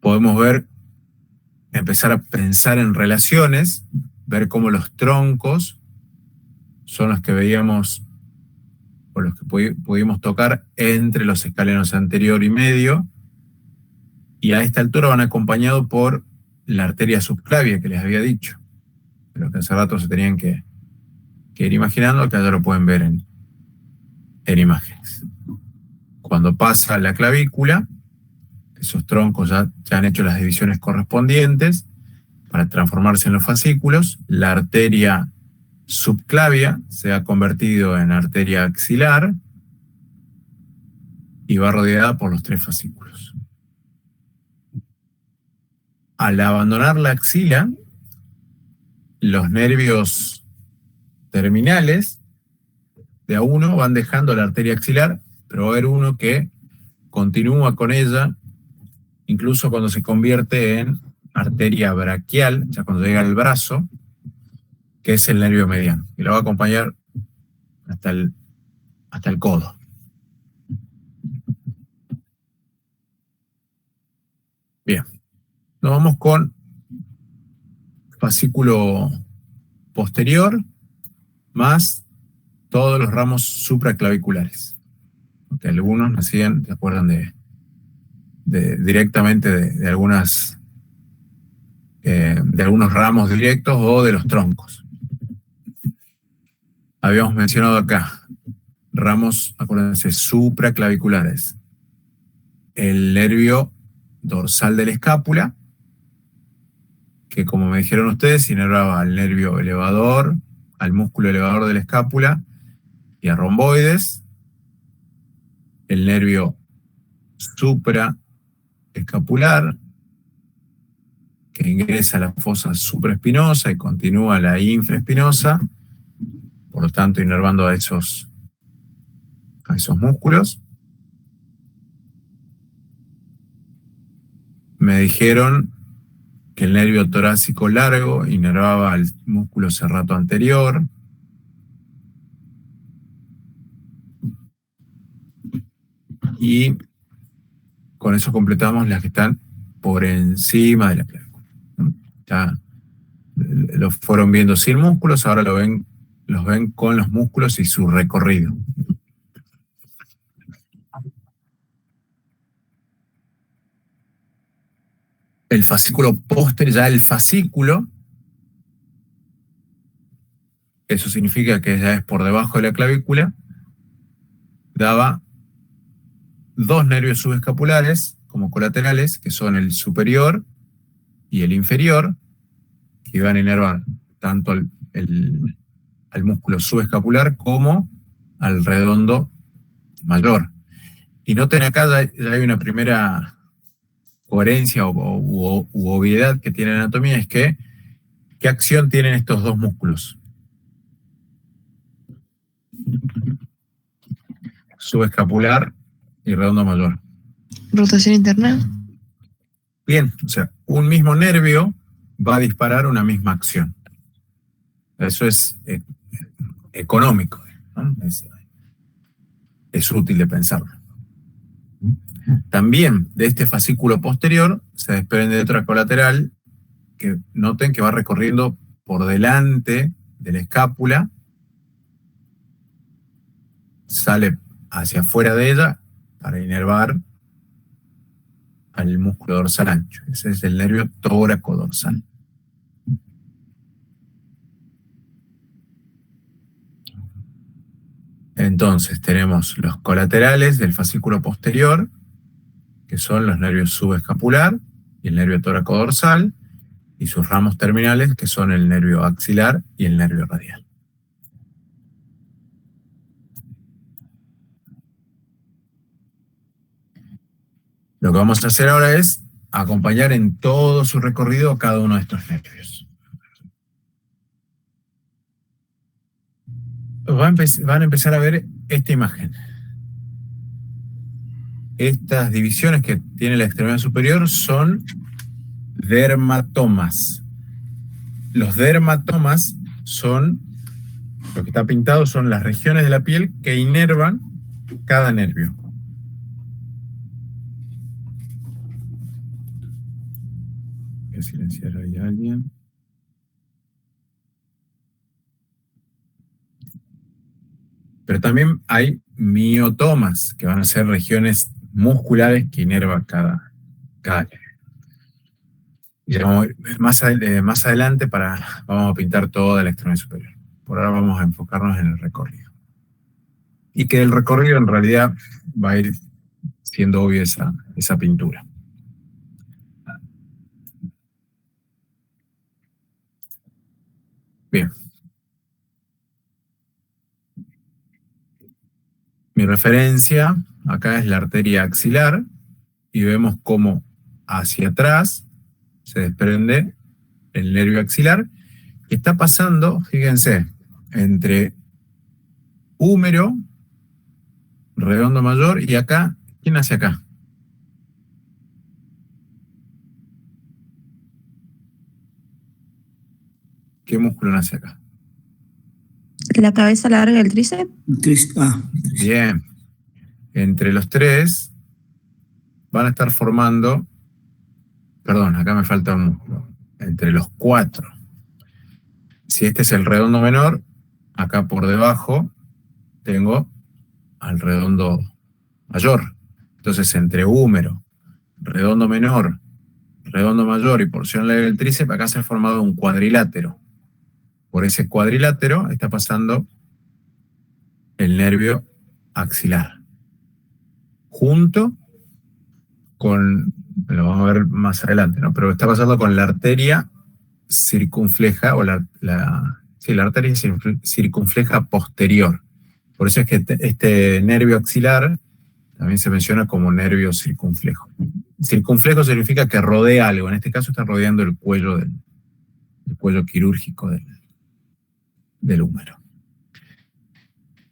Podemos empezar a pensar en relaciones, ver cómo los troncos son los que veíamos o los que pudimos tocar entre los escalenos anterior y medio, y a esta altura van acompañados por la arteria subclavia que les había dicho, pero que hace rato se tenían que ir imaginando, que ya lo pueden ver en imágenes. Cuando pasa la clavícula, esos troncos ya han hecho las divisiones correspondientes para transformarse en los fascículos. La arteria subclavia se ha convertido en arteria axilar y va rodeada por los 3 fascículos. Al abandonar la axila, los nervios terminales de a uno van dejando la arteria axilar, pero va a haber uno que continúa con ella, incluso cuando se convierte en arteria braquial, ya cuando llega al brazo, que es el nervio mediano, y lo va a acompañar hasta el codo. Bien, nos vamos con fascículo posterior más todos los ramos supraclaviculares. Que algunos nacían, ¿se acuerdan directamente de algunos ramos directos o de los troncos? Habíamos mencionado acá ramos, acuérdense, supraclaviculares. El nervio dorsal de la escápula, que, como me dijeron ustedes, inervaba al nervio elevador, al músculo elevador de la escápula y a romboides, el nervio supraescapular, que ingresa a la fosa supraespinosa y continúa a la infraespinosa, por lo tanto inervando a esos músculos. Me dijeron que el nervio torácico largo inervaba al músculo serrato anterior. Y con eso completamos las que están por encima de la clavícula. Ya los fueron viendo sin músculos, ahora los ven con los músculos y su recorrido. El fascículo posterior, ya el fascículo, eso significa que ya es por debajo de la clavícula, daba dos nervios subescapulares como colaterales, que son el superior y el inferior, que iban a inervar tanto al músculo subescapular como al redondo mayor. Y noten acá ya hay una primera coherencia u obviedad que tiene la anatomía, es que ¿qué acción tienen estos dos músculos? Subescapular y redondo mayor. Rotación interna. Bien, o sea, un mismo nervio va a disparar una misma acción. Eso es económico, ¿no? Es útil de pensarlo. También de este fascículo posterior se desprende otra colateral que noten que va recorriendo por delante de la escápula, sale hacia afuera de ella para inervar al músculo dorsal ancho. Ese es el nervio tóraco-dorsal. Entonces tenemos los colaterales del fascículo posterior, que son los nervios subescapular y el nervio tóraco-dorsal, y sus ramos terminales, que son el nervio axilar y el nervio radial. Lo que vamos a hacer ahora es acompañar en todo su recorrido a cada uno de estos nervios. Van a empezar a ver esta imagen. Estas divisiones que tiene la extremidad superior son dermatomas. Los dermatomas son, lo que está pintado son las regiones de la piel que inervan cada nervio. Voy a silenciar ahí a alguien. Pero también hay miotomas, que van a ser regiones musculares que inerva cada nervio. Y ya vamos a ir más adelante vamos a pintar toda la extremidad superior. Por ahora vamos a enfocarnos en el recorrido. Y que el recorrido en realidad va a ir siendo obvia esa pintura. Bien. Mi referencia acá es la arteria axilar y vemos cómo hacia atrás se desprende el nervio axilar que está pasando, fíjense, entre húmero, redondo mayor y acá, ¿quién hace acá? ¿Qué músculo nace acá? La cabeza larga del tríceps. Bien. Entre los tres van a estar formando, perdón, acá me falta un músculo. Entre los cuatro. Si este es el redondo menor, acá por debajo tengo al redondo mayor. Entonces entre húmero, redondo menor, redondo mayor y porción leve del tríceps, acá se ha formado un cuadrilátero. Por ese cuadrilátero está pasando el nervio axilar. Junto con, lo vamos a ver más adelante, ¿no? Pero está pasando con la arteria circunfleja, o la arteria circunfleja posterior. Por eso es que este nervio axilar también se menciona como nervio circunflejo. Circunflejo significa que rodea algo. En este caso está rodeando el cuello el cuello quirúrgico del húmero.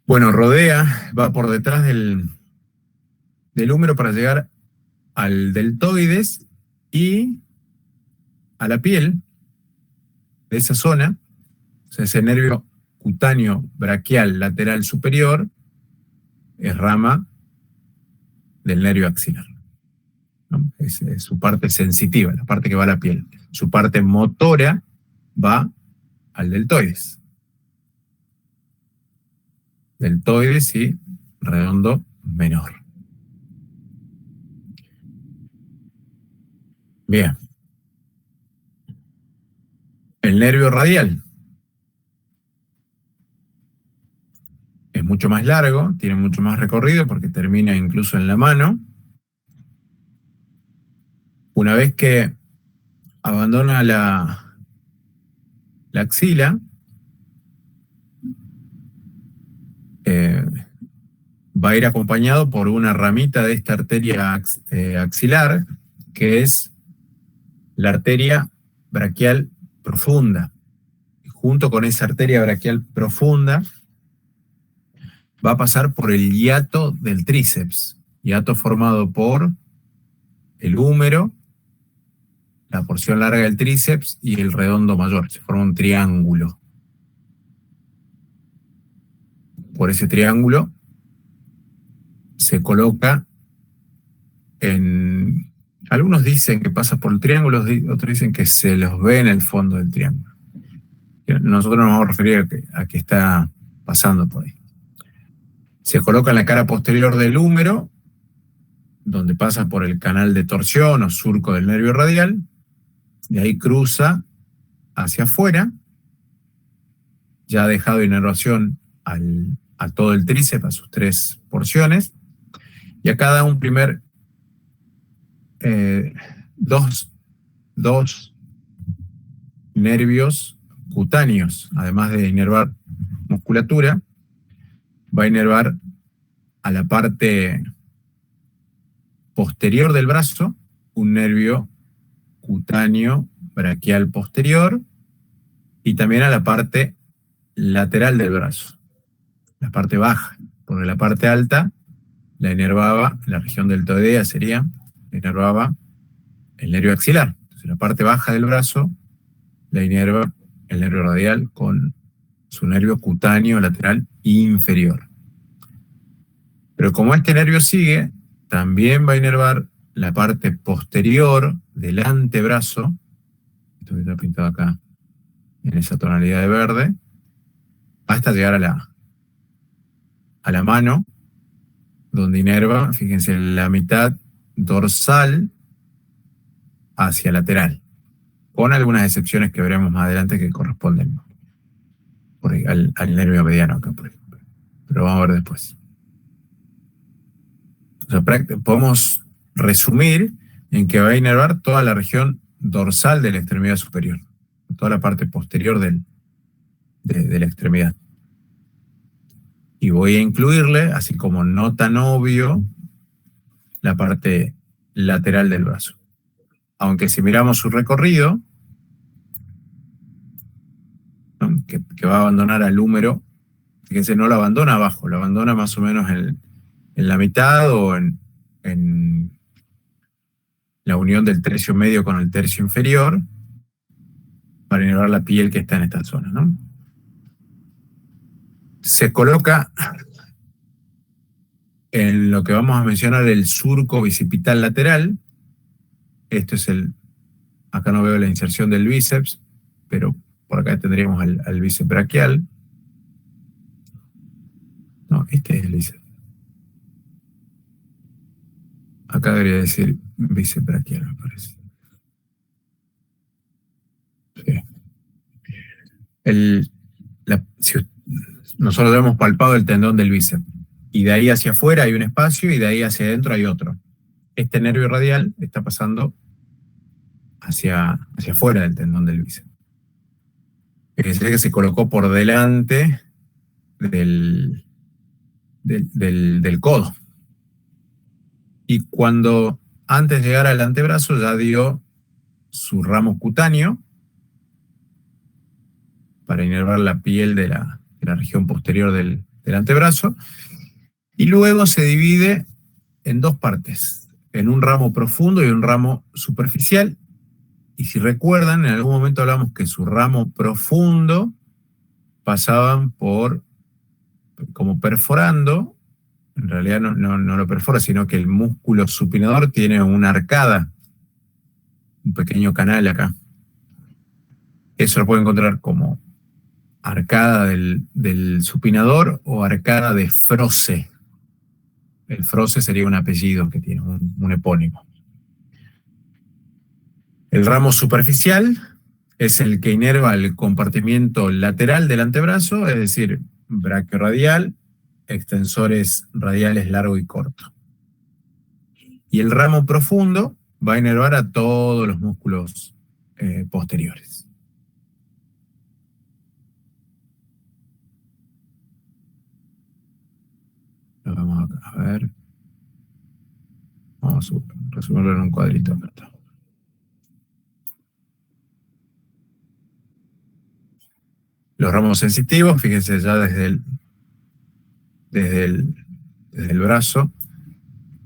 Bueno, rodea, va por detrás del húmero para llegar al deltoides y a la piel de esa zona. O sea, ese nervio cutáneo braquial lateral superior es rama del nervio axilar, ¿no? Es su parte sensitiva, la parte que va a la piel. Su parte motora va al deltoides. Deltoides y redondo menor. Bien. El nervio radial es mucho más largo, tiene mucho más recorrido porque termina incluso en la mano. Una vez que abandona la axila, va a ir acompañado por una ramita de esta arteria axilar, que es la arteria braquial profunda. Y junto con esa arteria braquial profunda va a pasar por el hiato del tríceps, hiato formado por el húmero, la porción larga del tríceps y el redondo mayor. Se forma un triángulo. Por ese triángulo se coloca en... Algunos dicen que pasa por el triángulo, otros dicen que se los ve en el fondo del triángulo. Nosotros nos vamos a referir a que está pasando por ahí. Se coloca en la cara posterior del húmero, donde pasa por el canal de torsión o surco del nervio radial, y ahí cruza hacia afuera, ya ha dejado inervación a todo el tríceps, a sus 3 porciones, y acá da un primer dos nervios cutáneos, además de inervar musculatura, va a inervar a la parte posterior del brazo un nervio cutáneo braquial posterior y también a la parte lateral del brazo, la parte baja, porque la parte alta la inervaba, la región deltoidea sería, la inervaba el nervio axilar. Entonces la parte baja del brazo la inerva el nervio radial con su nervio cutáneo lateral inferior. Pero como este nervio sigue, también va a inervar la parte posterior del antebrazo, esto que está pintado acá en esa tonalidad de verde, hasta llegar a la mano, donde inerva, fíjense, la mitad dorsal hacia lateral, con algunas excepciones que veremos más adelante que corresponden por ahí, al nervio mediano acá, por ejemplo. Pero vamos a ver después. O sea, podemos resumir en que va a inervar toda la región dorsal de la extremidad superior, toda la parte posterior de la extremidad. Y voy a incluirle, así como no tan obvio, la parte lateral del brazo. Aunque si miramos su recorrido, ¿no? que va a abandonar al húmero, fíjense, no lo abandona abajo, lo abandona más o menos en la mitad o en la unión del tercio medio con el tercio inferior, para inervar la piel que está en esta zona, ¿no? Se coloca en lo que vamos a mencionar el surco bicipital lateral. Esto es acá no veo la inserción del bíceps, pero por acá tendríamos al bíceps braquial. No, este es el bíceps. Acá debería decir bíceps braquial, me parece. Sí. Nosotros hemos palpado el tendón del bíceps, y de ahí hacia afuera hay un espacio, y de ahí hacia adentro hay otro. Este nervio radial está pasando hacia afuera del tendón del bíceps. Fíjense que se colocó por delante del codo. Y cuando antes de llegar al antebrazo ya dio su ramo cutáneo para inervar la piel de la región posterior del antebrazo, y luego se divide en dos partes, en un ramo profundo y un ramo superficial. Y si recuerdan, en algún momento hablamos que su ramo profundo pasaban por, como perforando, en realidad no lo perfora, sino que el músculo supinador tiene una arcada, un pequeño canal acá. Eso lo pueden encontrar como arcada del supinador o arcada de Froese. El Froese sería un apellido que tiene, un epónimo. El ramo superficial es el que inerva el compartimiento lateral del antebrazo, es decir, brachioradial, extensores radiales largo y corto. Y el ramo profundo va a inervar a todos los músculos posteriores. Lo vamos a ver. Vamos a resumirlo en un cuadrito. Los ramos sensitivos, fíjense ya desde el brazo.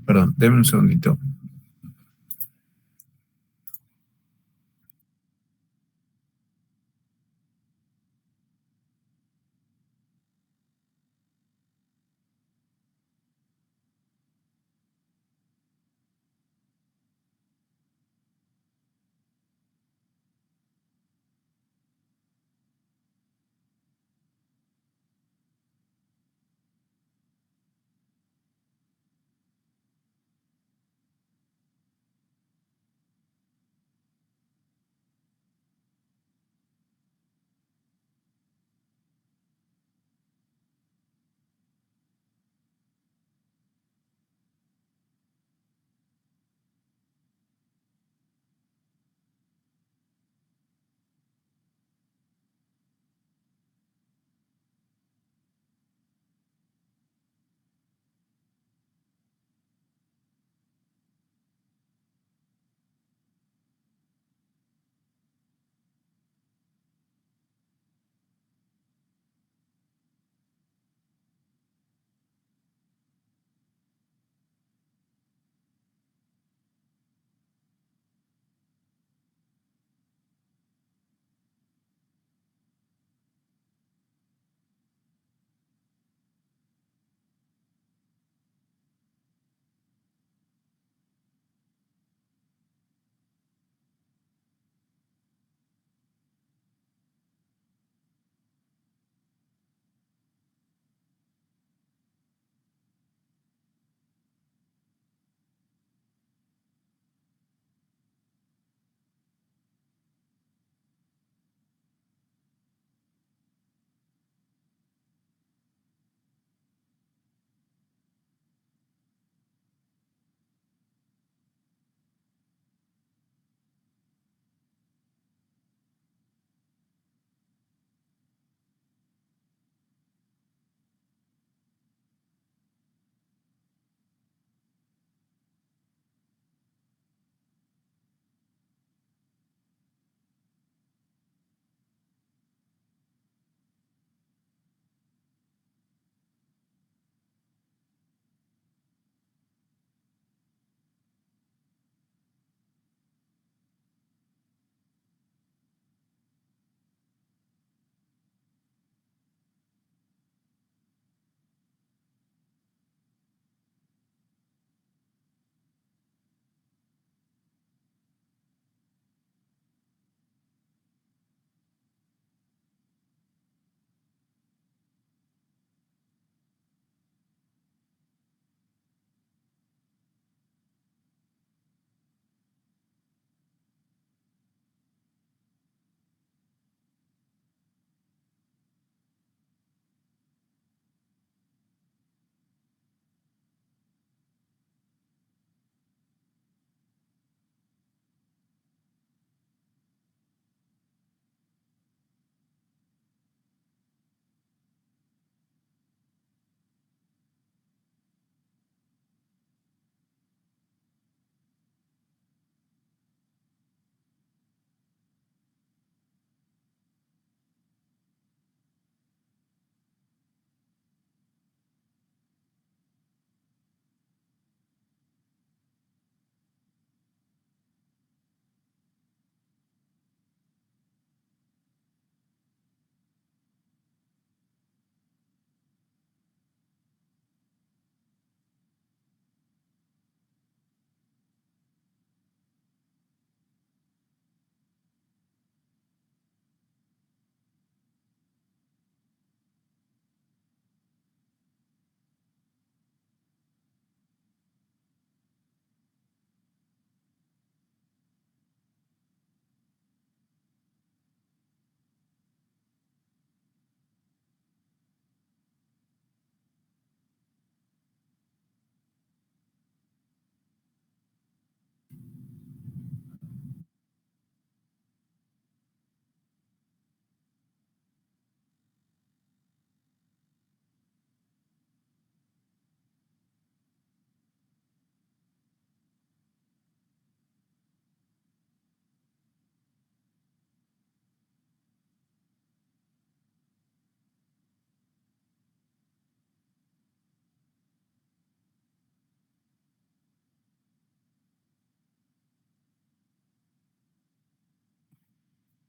Perdón, denme un segundito.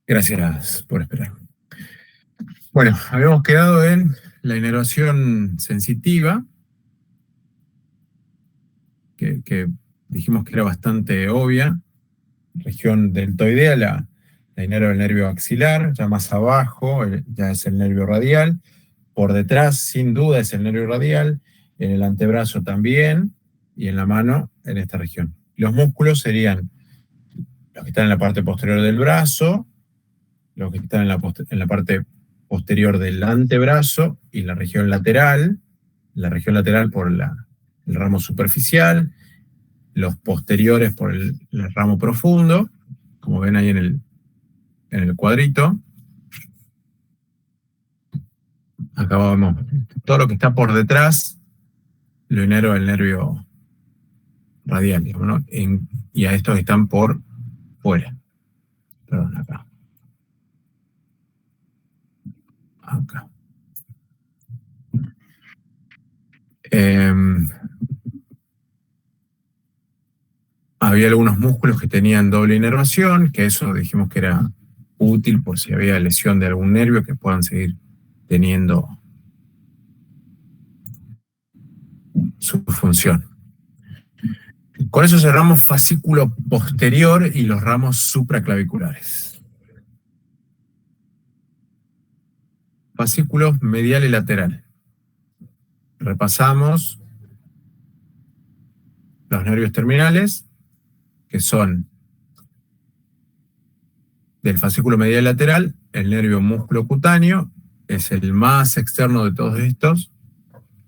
Gracias por esperar. Bueno, habíamos quedado en la inervación sensitiva, que dijimos que era bastante obvia. Región deltoidea, la inerva el nervio axilar, ya más abajo ya es el nervio radial. Por detrás, sin duda, es el nervio radial. En el antebrazo también. Y en la mano, en esta región. Los músculos serían los que están en la parte posterior del brazo, los que están en la parte posterior del antebrazo y la región lateral por el ramo superficial, los posteriores por el ramo profundo, como ven ahí en el cuadrito. Acá vemos todo lo que está por detrás, lo inerva el nervio radial, digamos, ¿no? Y a estos que están por fuera. Perdón, acá. Acá. Había algunos músculos que tenían doble inervación, que eso dijimos que era útil por si había lesión de algún nervio, que puedan seguir teniendo su función. Con eso cerramos fascículo posterior y los ramos supraclaviculares. Fascículos medial y lateral. Repasamos los nervios terminales, que son del fascículo medial y lateral, el nervio músculo cutáneo, es el más externo de todos estos,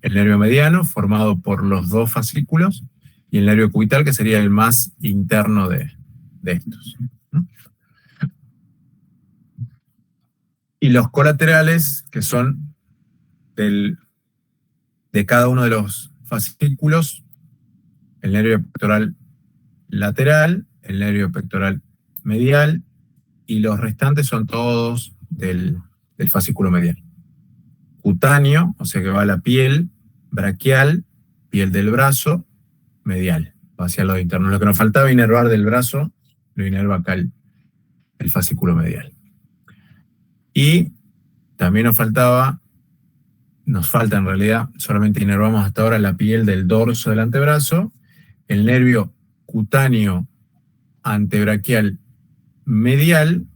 el nervio mediano, formado por los dos fascículos, y el nervio cubital, que sería el más interno de estos, ¿no? Y los colaterales, que son de cada uno de los fascículos, el nervio pectoral lateral, el nervio pectoral medial, y los restantes son todos del fascículo medial. Cutáneo, o sea que va a la piel, braquial, piel del brazo, medial, va hacia el lado interno. Lo que nos faltaba inervar del brazo, lo inerva acá el fascículo medial. Y también nos falta en realidad, solamente inervamos hasta ahora la piel del dorso del antebrazo, el nervio cutáneo antebraquial medial,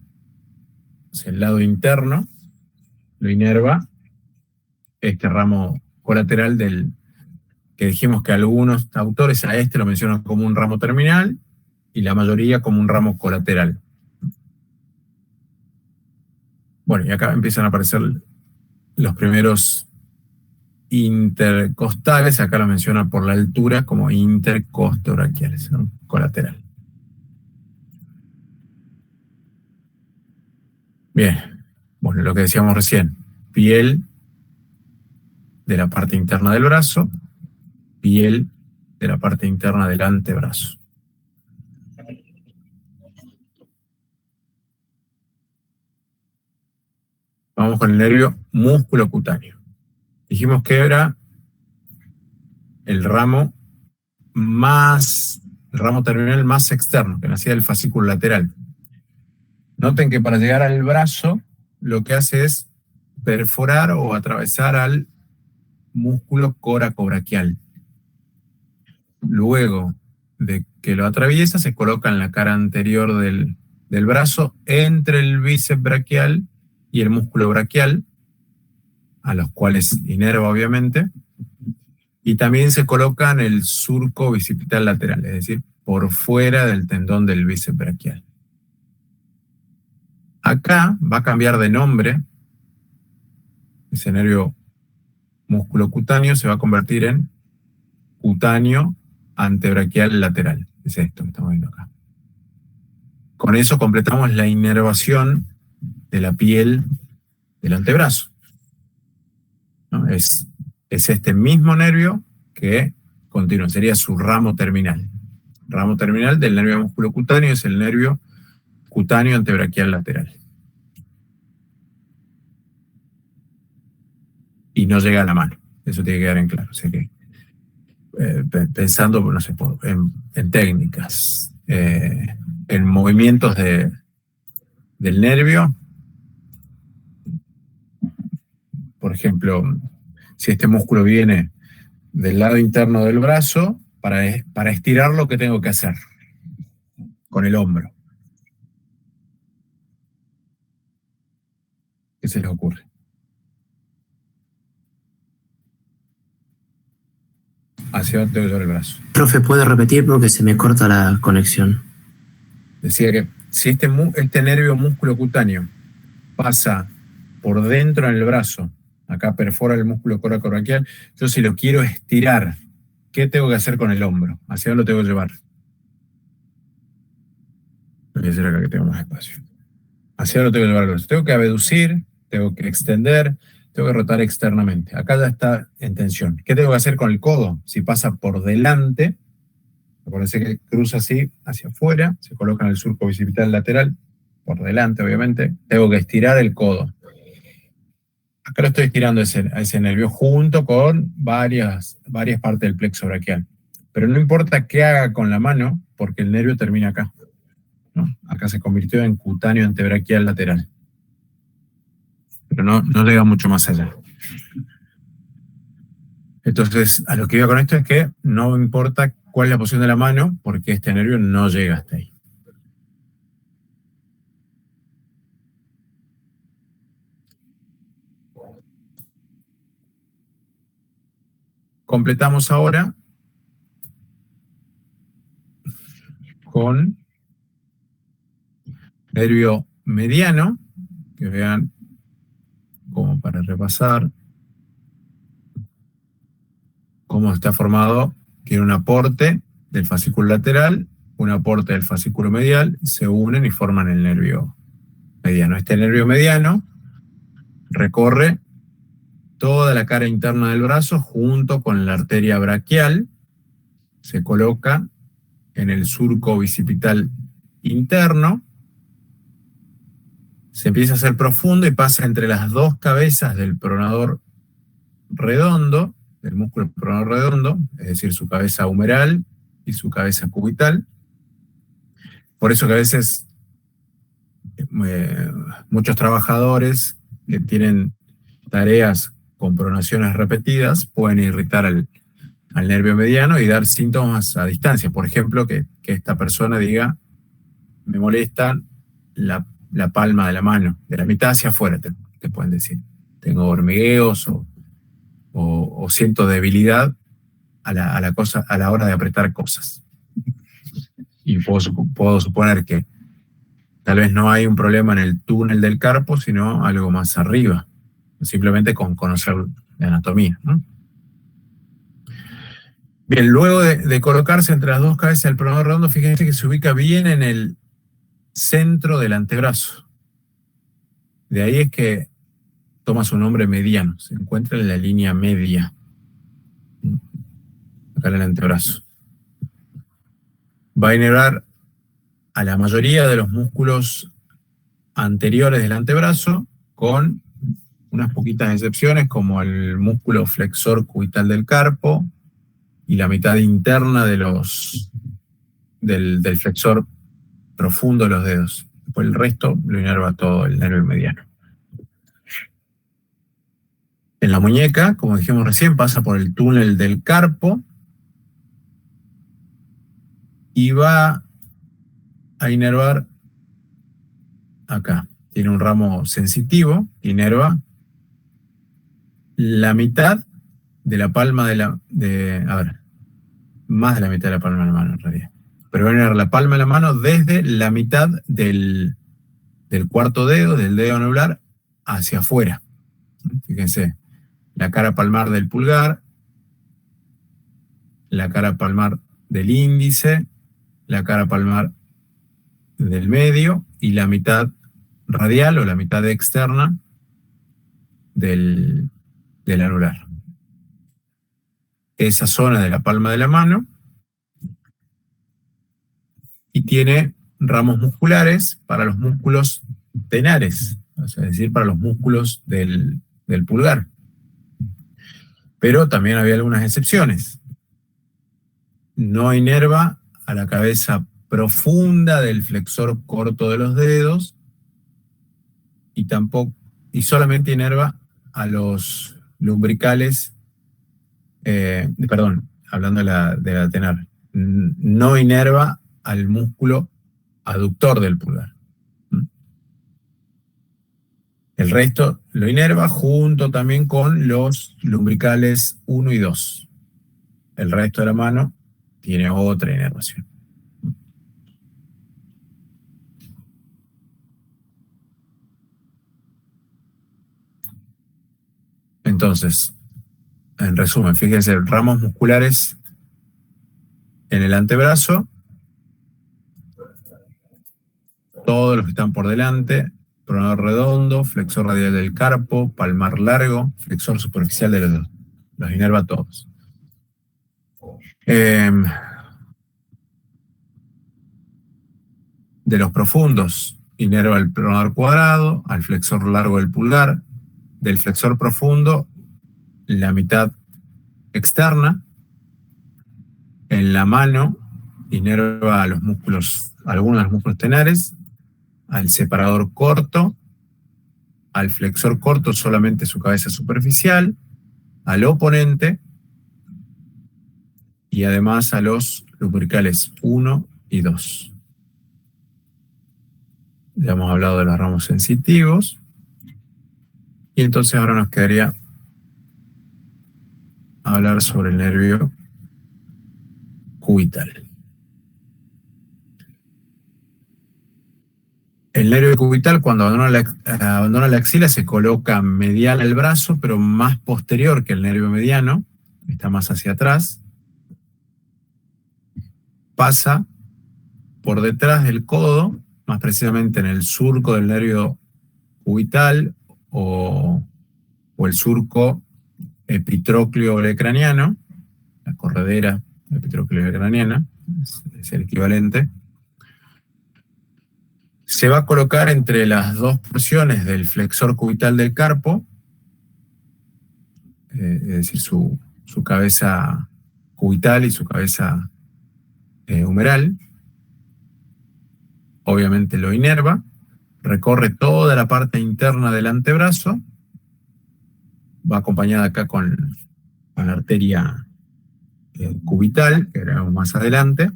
o sea, el lado interno, lo inerva este ramo colateral que dijimos que algunos autores a este lo mencionan como un ramo terminal y la mayoría como un ramo colateral. Bueno, y acá empiezan a aparecer los primeros intercostales, acá lo mencionan por la altura como intercostobraquiales, ¿no? Colateral. Bien, bueno, lo que decíamos recién, piel de la parte interna del brazo, piel de la parte interna del antebrazo. Vamos con el nervio músculo cutáneo. Dijimos que era el ramo terminal más externo, que nacía del fascículo lateral. Noten que para llegar al brazo, lo que hace es perforar o atravesar al músculo coracobraquial. Luego de que lo atraviesa, se coloca en la cara anterior del brazo, entre el bíceps braquial y el músculo braquial, a los cuales inerva obviamente, y también se coloca en el surco bicipital lateral, es decir, por fuera del tendón del bíceps braquial. Acá va a cambiar de nombre, ese nervio músculo cutáneo se va a convertir en cutáneo antebraquial lateral, es esto que estamos viendo acá. Con eso completamos la inervación de la piel del antebrazo, ¿no? Es este mismo nervio que continúa, sería su ramo terminal. Ramo terminal del nervio músculo cutáneo es el nervio cutáneo antebraquial lateral. Y no llega a la mano, eso tiene que quedar en claro. O sea que, pensando, no sé, en técnicas, en movimientos de del nervio. Por ejemplo, si este músculo viene del lado interno del brazo, para estirarlo, ¿qué tengo que hacer? Con el hombro. ¿Qué se les ocurre? ¿Hacia dónde tengo que llevar el brazo? Profe, ¿puede repetir porque se me corta la conexión? Decía que si este nervio músculo cutáneo pasa por dentro en el brazo, acá perfora el músculo coracoraquial, yo si lo quiero estirar, ¿qué tengo que hacer con el hombro? ¿Hacia dónde lo tengo que llevar? Voy a hacer acá que tengo más espacio. ¿Hacia dónde lo tengo que llevar el brazo? Tengo que abducir, tengo que extender, tengo que rotar externamente. Acá ya está en tensión. ¿Qué tengo que hacer con el codo? Si pasa por delante, acuérdense que cruza así hacia afuera, se coloca en el surco bicipital lateral, por delante obviamente, tengo que estirar el codo. Acá lo estoy estirando a ese nervio junto con varias partes del plexo braquial. Pero no importa qué haga con la mano, porque el nervio termina acá, ¿no? Acá se convirtió en cutáneo antebraquial lateral. Pero no llega mucho más allá. Entonces, a lo que iba con esto es que no importa cuál es la posición de la mano, porque este nervio no llega hasta ahí. Completamos ahora con nervio mediano, que vean como para repasar cómo está formado. Tiene un aporte del fascículo lateral, un aporte del fascículo medial, se unen y forman el nervio mediano. Este nervio mediano recorre toda la cara interna del brazo junto con la arteria braquial, se coloca en el surco bicipital interno, se empieza a hacer profundo y pasa entre las dos cabezas del pronador redondo, del músculo pronador redondo, es decir, su cabeza humeral y su cabeza cubital. Por eso que a veces muchos trabajadores que tienen tareas con pronaciones repetidas pueden irritar al nervio mediano y dar síntomas a distancia. Por ejemplo, que esta persona diga, me molesta la palma de la mano, de la mitad hacia afuera, te pueden decir. Tengo hormigueos o siento debilidad a la hora de apretar cosas. Y puedo suponer que tal vez no hay un problema en el túnel del carpo, sino algo más arriba, simplemente con conocer la anatomía, ¿no? Bien, luego de colocarse entre las dos cabezas del pronador redondo, fíjense que se ubica bien en el centro del antebrazo. De ahí es que toma su nombre mediano, se encuentra en la línea media, acá en el antebrazo. Va a inervar a la mayoría de los músculos anteriores del antebrazo, con unas poquitas excepciones, como el músculo flexor cubital del carpo y la mitad interna del flexor profundo de los dedos. Después el resto lo inerva todo el nervio mediano. En la muñeca, como dijimos recién, pasa por el túnel del carpo y va a inervar acá. Tiene un ramo sensitivo, inerva la mitad de la palma más de la mitad de la palma de la mano en realidad. Pero va a inervar la palma de la mano desde la mitad del cuarto dedo, del dedo anular, hacia afuera. Fíjense, la cara palmar del pulgar, la cara palmar del índice, la cara palmar del medio y la mitad radial o la mitad externa del anular. Esa zona de la palma de la mano, y tiene ramos musculares para los músculos tenares, es decir, para los músculos del pulgar. Pero también había algunas excepciones. No inerva a la cabeza profunda del flexor corto de los dedos y solamente inerva a los lumbricales, hablando de la tenar, no inerva al músculo aductor del pulgar. El resto lo inerva junto también con los lumbricales 1 y 2. El resto de la mano tiene otra inervación. Entonces, en resumen, fíjense, ramos musculares en el antebrazo, todos los que están por delante, pronador redondo, flexor radial del carpo, palmar largo, flexor superficial de los dos. Los inerva todos. De los profundos, inerva el pronador cuadrado, al flexor largo del pulgar, del flexor profundo, la mitad externa. En la mano, inerva a los músculos, algunos de los músculos tenares, al separador corto, al flexor corto solamente su cabeza superficial, al oponente y además a los lumbricales 1 y 2. Ya hemos hablado de los ramos sensitivos. Y entonces ahora nos quedaría hablar sobre el nervio cubital. El nervio cubital, cuando abandona la axila, se coloca medial al brazo, pero más posterior que el nervio mediano, está más hacia atrás. Pasa por detrás del codo, más precisamente en el surco del nervio cubital o el surco epitrócleo-olecraniano, la corredera epitrócleo-olecraniana, es el equivalente. Se va a colocar entre las dos porciones del flexor cubital del carpo, es decir, su cabeza cubital y su cabeza humeral. Obviamente lo inerva, recorre toda la parte interna del antebrazo, va acompañada acá con la arteria cubital, que veremos más adelante.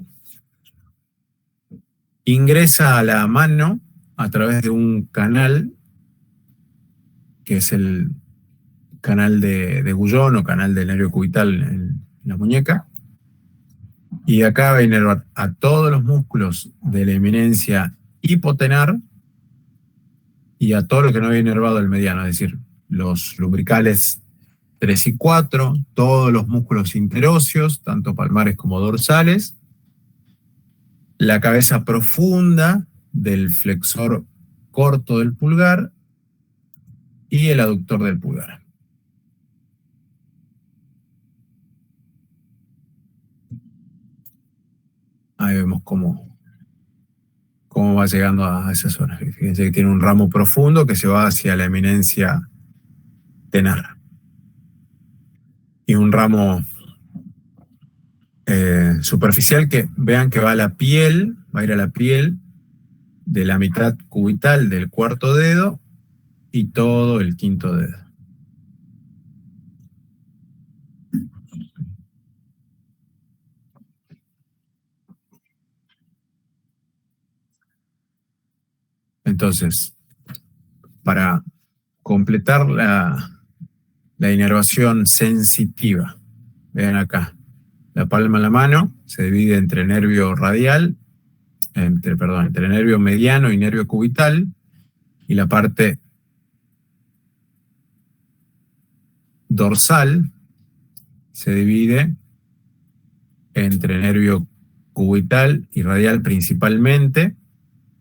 Ingresa a la mano a través de un canal, que es el canal de Guyon o canal del nervio cubital en la muñeca. Y acá va a inervar a todos los músculos de la eminencia hipotenar y a todo lo que no había inervado el mediano, es decir, los lumbricales 3 y 4, todos los músculos interóseos, tanto palmares como dorsales, la cabeza profunda del flexor corto del pulgar y el aductor del pulgar. Ahí vemos cómo va llegando a esa zona. Fíjense que tiene un ramo profundo que se va hacia la eminencia tenar. Y un ramo superficial que vean que va a la piel, va a ir a la piel de la mitad cubital del cuarto dedo y todo el quinto dedo. Entonces, para completar la inervación sensitiva, vean acá, la palma de la mano se divide entre nervio radial, entre nervio mediano y nervio cubital, y la parte dorsal se divide entre nervio cubital y radial principalmente,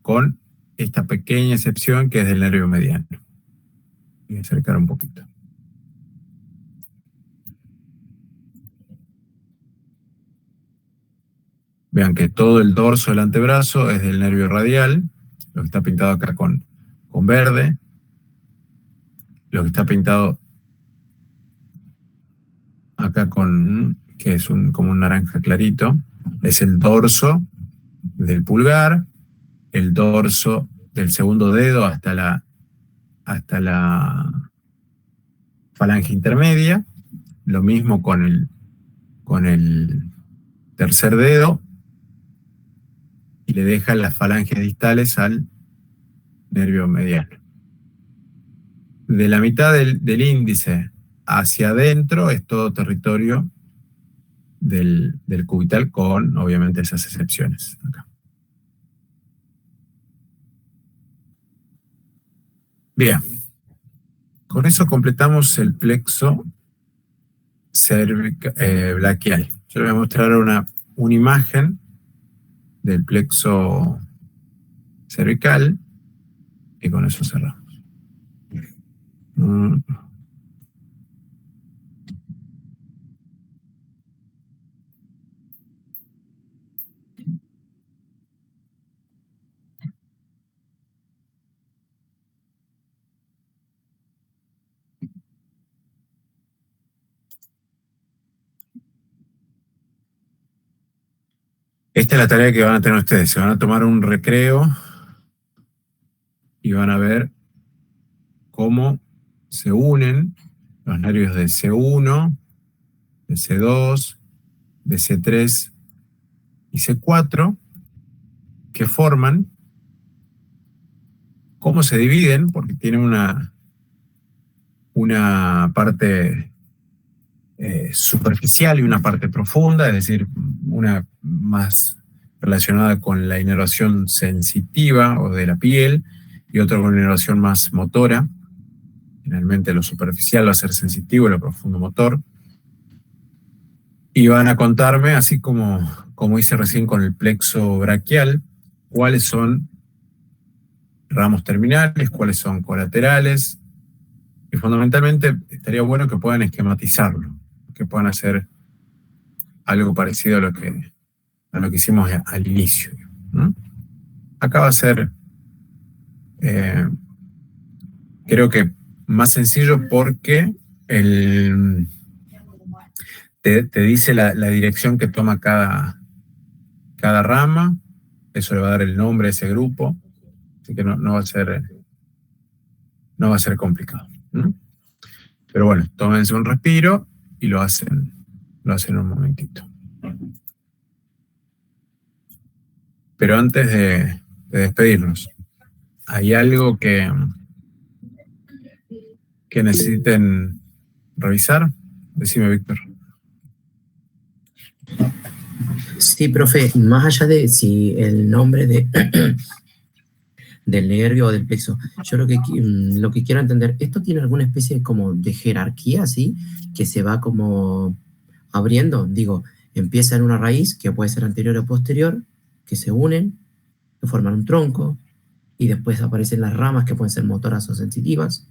con esta pequeña excepción que es del nervio mediano. Voy a acercar un poquito. Vean que todo el dorso del antebrazo es del nervio radial, lo que está pintado acá con verde, lo que está pintado acá que es como un naranja clarito, es el dorso del pulgar, el dorso del segundo dedo hasta la hasta la falange intermedia. Lo mismo con el tercer dedo. Y le deja las falanges distales al nervio mediano. De la mitad del índice hacia adentro es todo territorio del cubital, con obviamente esas excepciones acá. Bien, con eso completamos el plexo braquial. Yo les voy a mostrar una imagen del plexo cervical y con eso cerramos. Esta es la tarea que van a tener ustedes. Se van a tomar un recreo y van a ver cómo se unen los nervios de C1, de C2, de C3 y C4, que forman, cómo se dividen, porque tienen una parte superficial y una parte profunda, es decir, una más relacionada con la inervación sensitiva o de la piel y otra con la inervación más motora. Generalmente lo superficial va a ser sensitivo y lo profundo motor. Y van a contarme, así como hice recién con el plexo braquial, cuáles son ramos terminales, cuáles son colaterales. Y fundamentalmente estaría bueno que puedan esquematizarlo, que puedan hacer algo parecido a lo que hicimos al inicio, ¿no? Acá va a ser, creo que más sencillo, porque te dice la dirección que toma cada rama. Eso le va a dar el nombre a ese grupo, así que no va a ser complicado, ¿no? Pero bueno, tómense un respiro y lo hacen un momentito. Pero antes de despedirnos, ¿hay algo que necesiten revisar? Decime, Víctor. Sí, profe, más allá de si el nombre del nervio o del plexo, yo lo que quiero entender, ¿esto tiene alguna especie como de jerarquía, ¿sí? Que se va como abriendo, digo, empieza en una raíz que puede ser anterior o posterior, que se unen, que forman un tronco, y después aparecen las ramas que pueden ser motoras o sensitivas,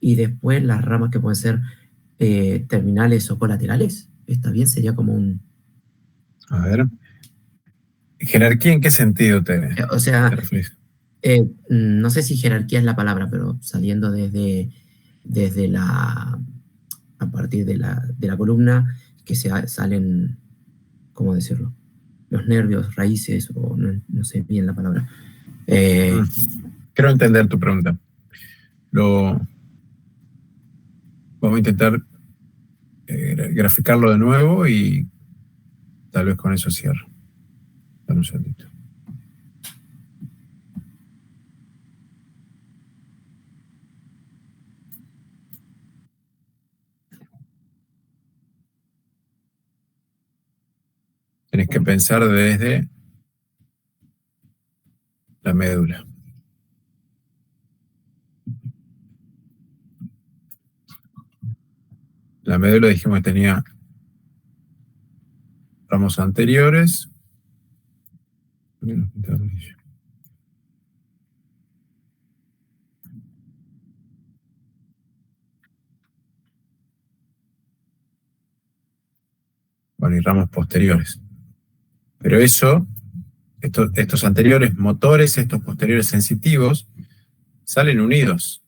y después las ramas que pueden ser terminales o colaterales. ¿Está bien? Sería como un... A ver. ¿Jerarquía en qué sentido O sea, te refieres? no sé si jerarquía es la palabra, pero saliendo desde a partir de la columna, que salen, ¿cómo decirlo? Los nervios, raíces, o no sé bien la palabra. Quiero entender tu pregunta. Vamos a intentar graficarlo de nuevo y tal vez con eso cierro. Dame un segundito. Tienes que pensar desde la médula. La médula dijimos que tenía ramos anteriores. Bueno, y ramos posteriores. Pero estos anteriores motores, estos posteriores sensitivos, salen unidos.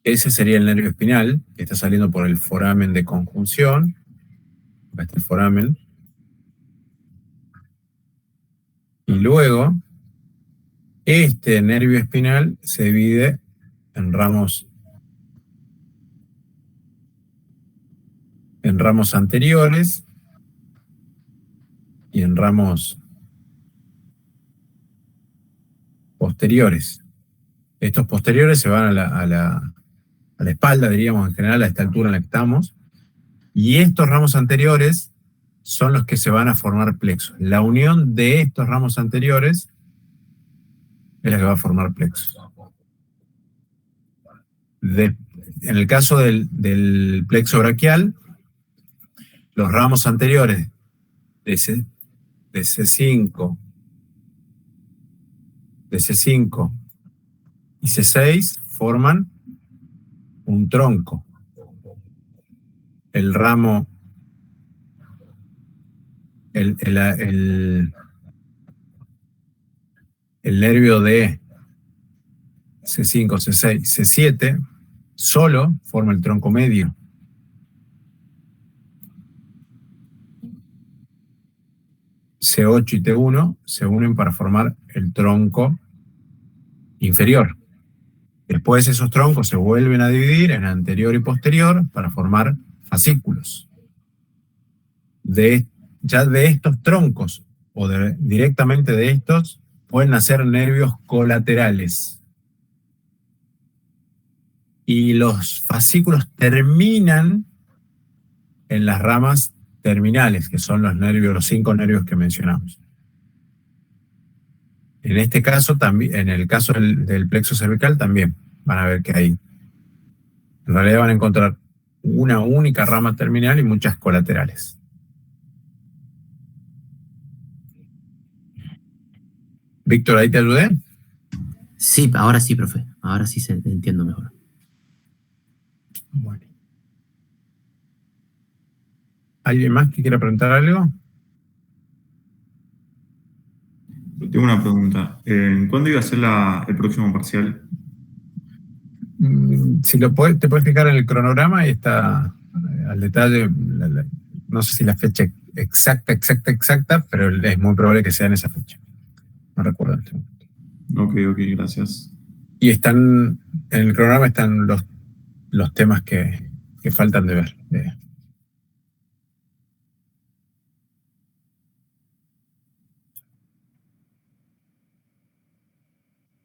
Ese sería el nervio espinal, que está saliendo por el foramen de conjunción. Acá está el foramen. Y luego, este nervio espinal se divide en ramos anteriores y en ramos posteriores. Estos posteriores se van a la espalda, diríamos en general, a esta altura en la que estamos, y estos ramos anteriores son los que se van a formar plexos. La unión de estos ramos anteriores es la que va a formar plexos. En el caso del plexo braquial, los ramos anteriores de C5 y C6 forman un tronco. El ramo, el nervio de C5, C6, C7 solo forma el tronco medio. C8 y T1 se unen para formar el tronco inferior. Después esos troncos se vuelven a dividir en anterior y posterior para formar fascículos. Ya de estos troncos o directamente de estos pueden nacer nervios colaterales. Y los fascículos terminan en las ramas terminales, que son los 5 nervios que mencionamos. En este caso, también, en el caso del plexo cervical, también van a ver que hay, en realidad van a encontrar una única rama terminal y muchas colaterales. Víctor, ¿ahí te ayudé? Sí, ahora sí, profe. Ahora sí entiendo mejor. Bueno. ¿Alguien más que quiera preguntar algo? Tengo una pregunta. ¿Cuándo iba a ser el próximo parcial? Si te puedes fijar en el cronograma, ahí está al detalle, no sé si la fecha exacta, pero es muy probable que sea en esa fecha. No recuerdo. Ok, gracias. Y en el cronograma están los temas que faltan de ver.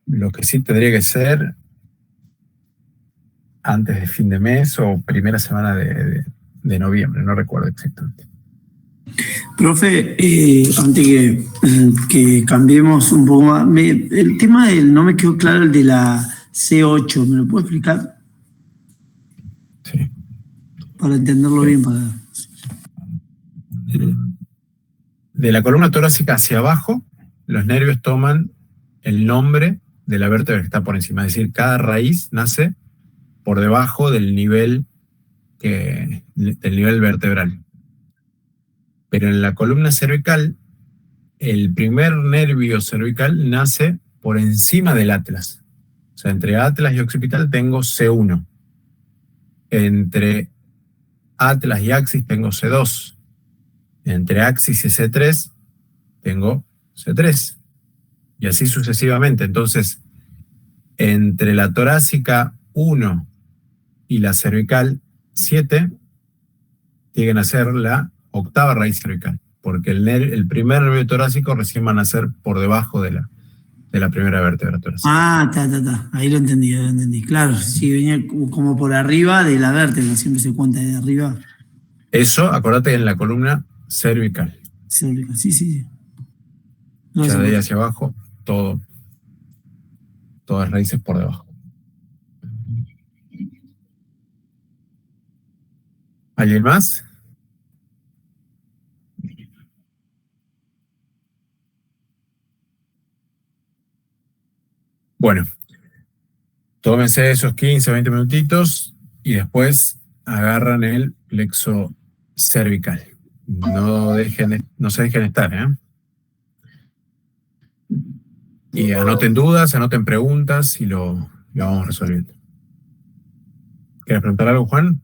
Lo que sí tendría que ser antes de fin de mes o primera semana de noviembre, no recuerdo exactamente. Profe, antes que cambiemos un poco más, el tema no me quedó claro el de la C8, ¿me lo puedo explicar? Sí. Para entenderlo bien. De la columna torácica hacia abajo, los nervios toman el nombre de la vértebra que está por encima. Es decir, cada raíz nace por debajo del nivel vertebral. Pero en la columna cervical, el primer nervio cervical nace por encima del atlas. O sea, entre atlas y occipital tengo C1. Entre atlas y axis tengo C2. Entre axis y C3 tengo C3. Y así sucesivamente. Entonces, entre la torácica 1 y la cervical 7, tiene que nacer la octava raíz cervical, porque el primer nervio torácico recién va a nacer por debajo de la primera vértebra torácica. Ah, ahí lo entendí. Claro, si venía como por arriba de la vértebra, siempre se cuenta de arriba. Eso, acordate, en la columna cervical. Cervical, sí. No, ya de ahí hacia abajo, todas raíces por debajo. ¿Alguien más? Bueno, tómense esos 15, 20 minutitos y después agarran el plexo cervical. No se dejen estar, ¿eh? Y anoten dudas, anoten preguntas y lo vamos resolviendo. ¿Quieres preguntar algo, Juan?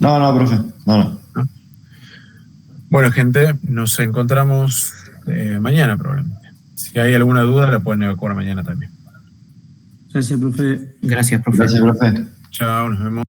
No, profe, no. Bueno, gente, nos encontramos mañana probablemente. Si hay alguna duda, la pueden evacuar mañana también. Gracias, profe. Gracias, profe. Gracias, profe. Chao, nos vemos.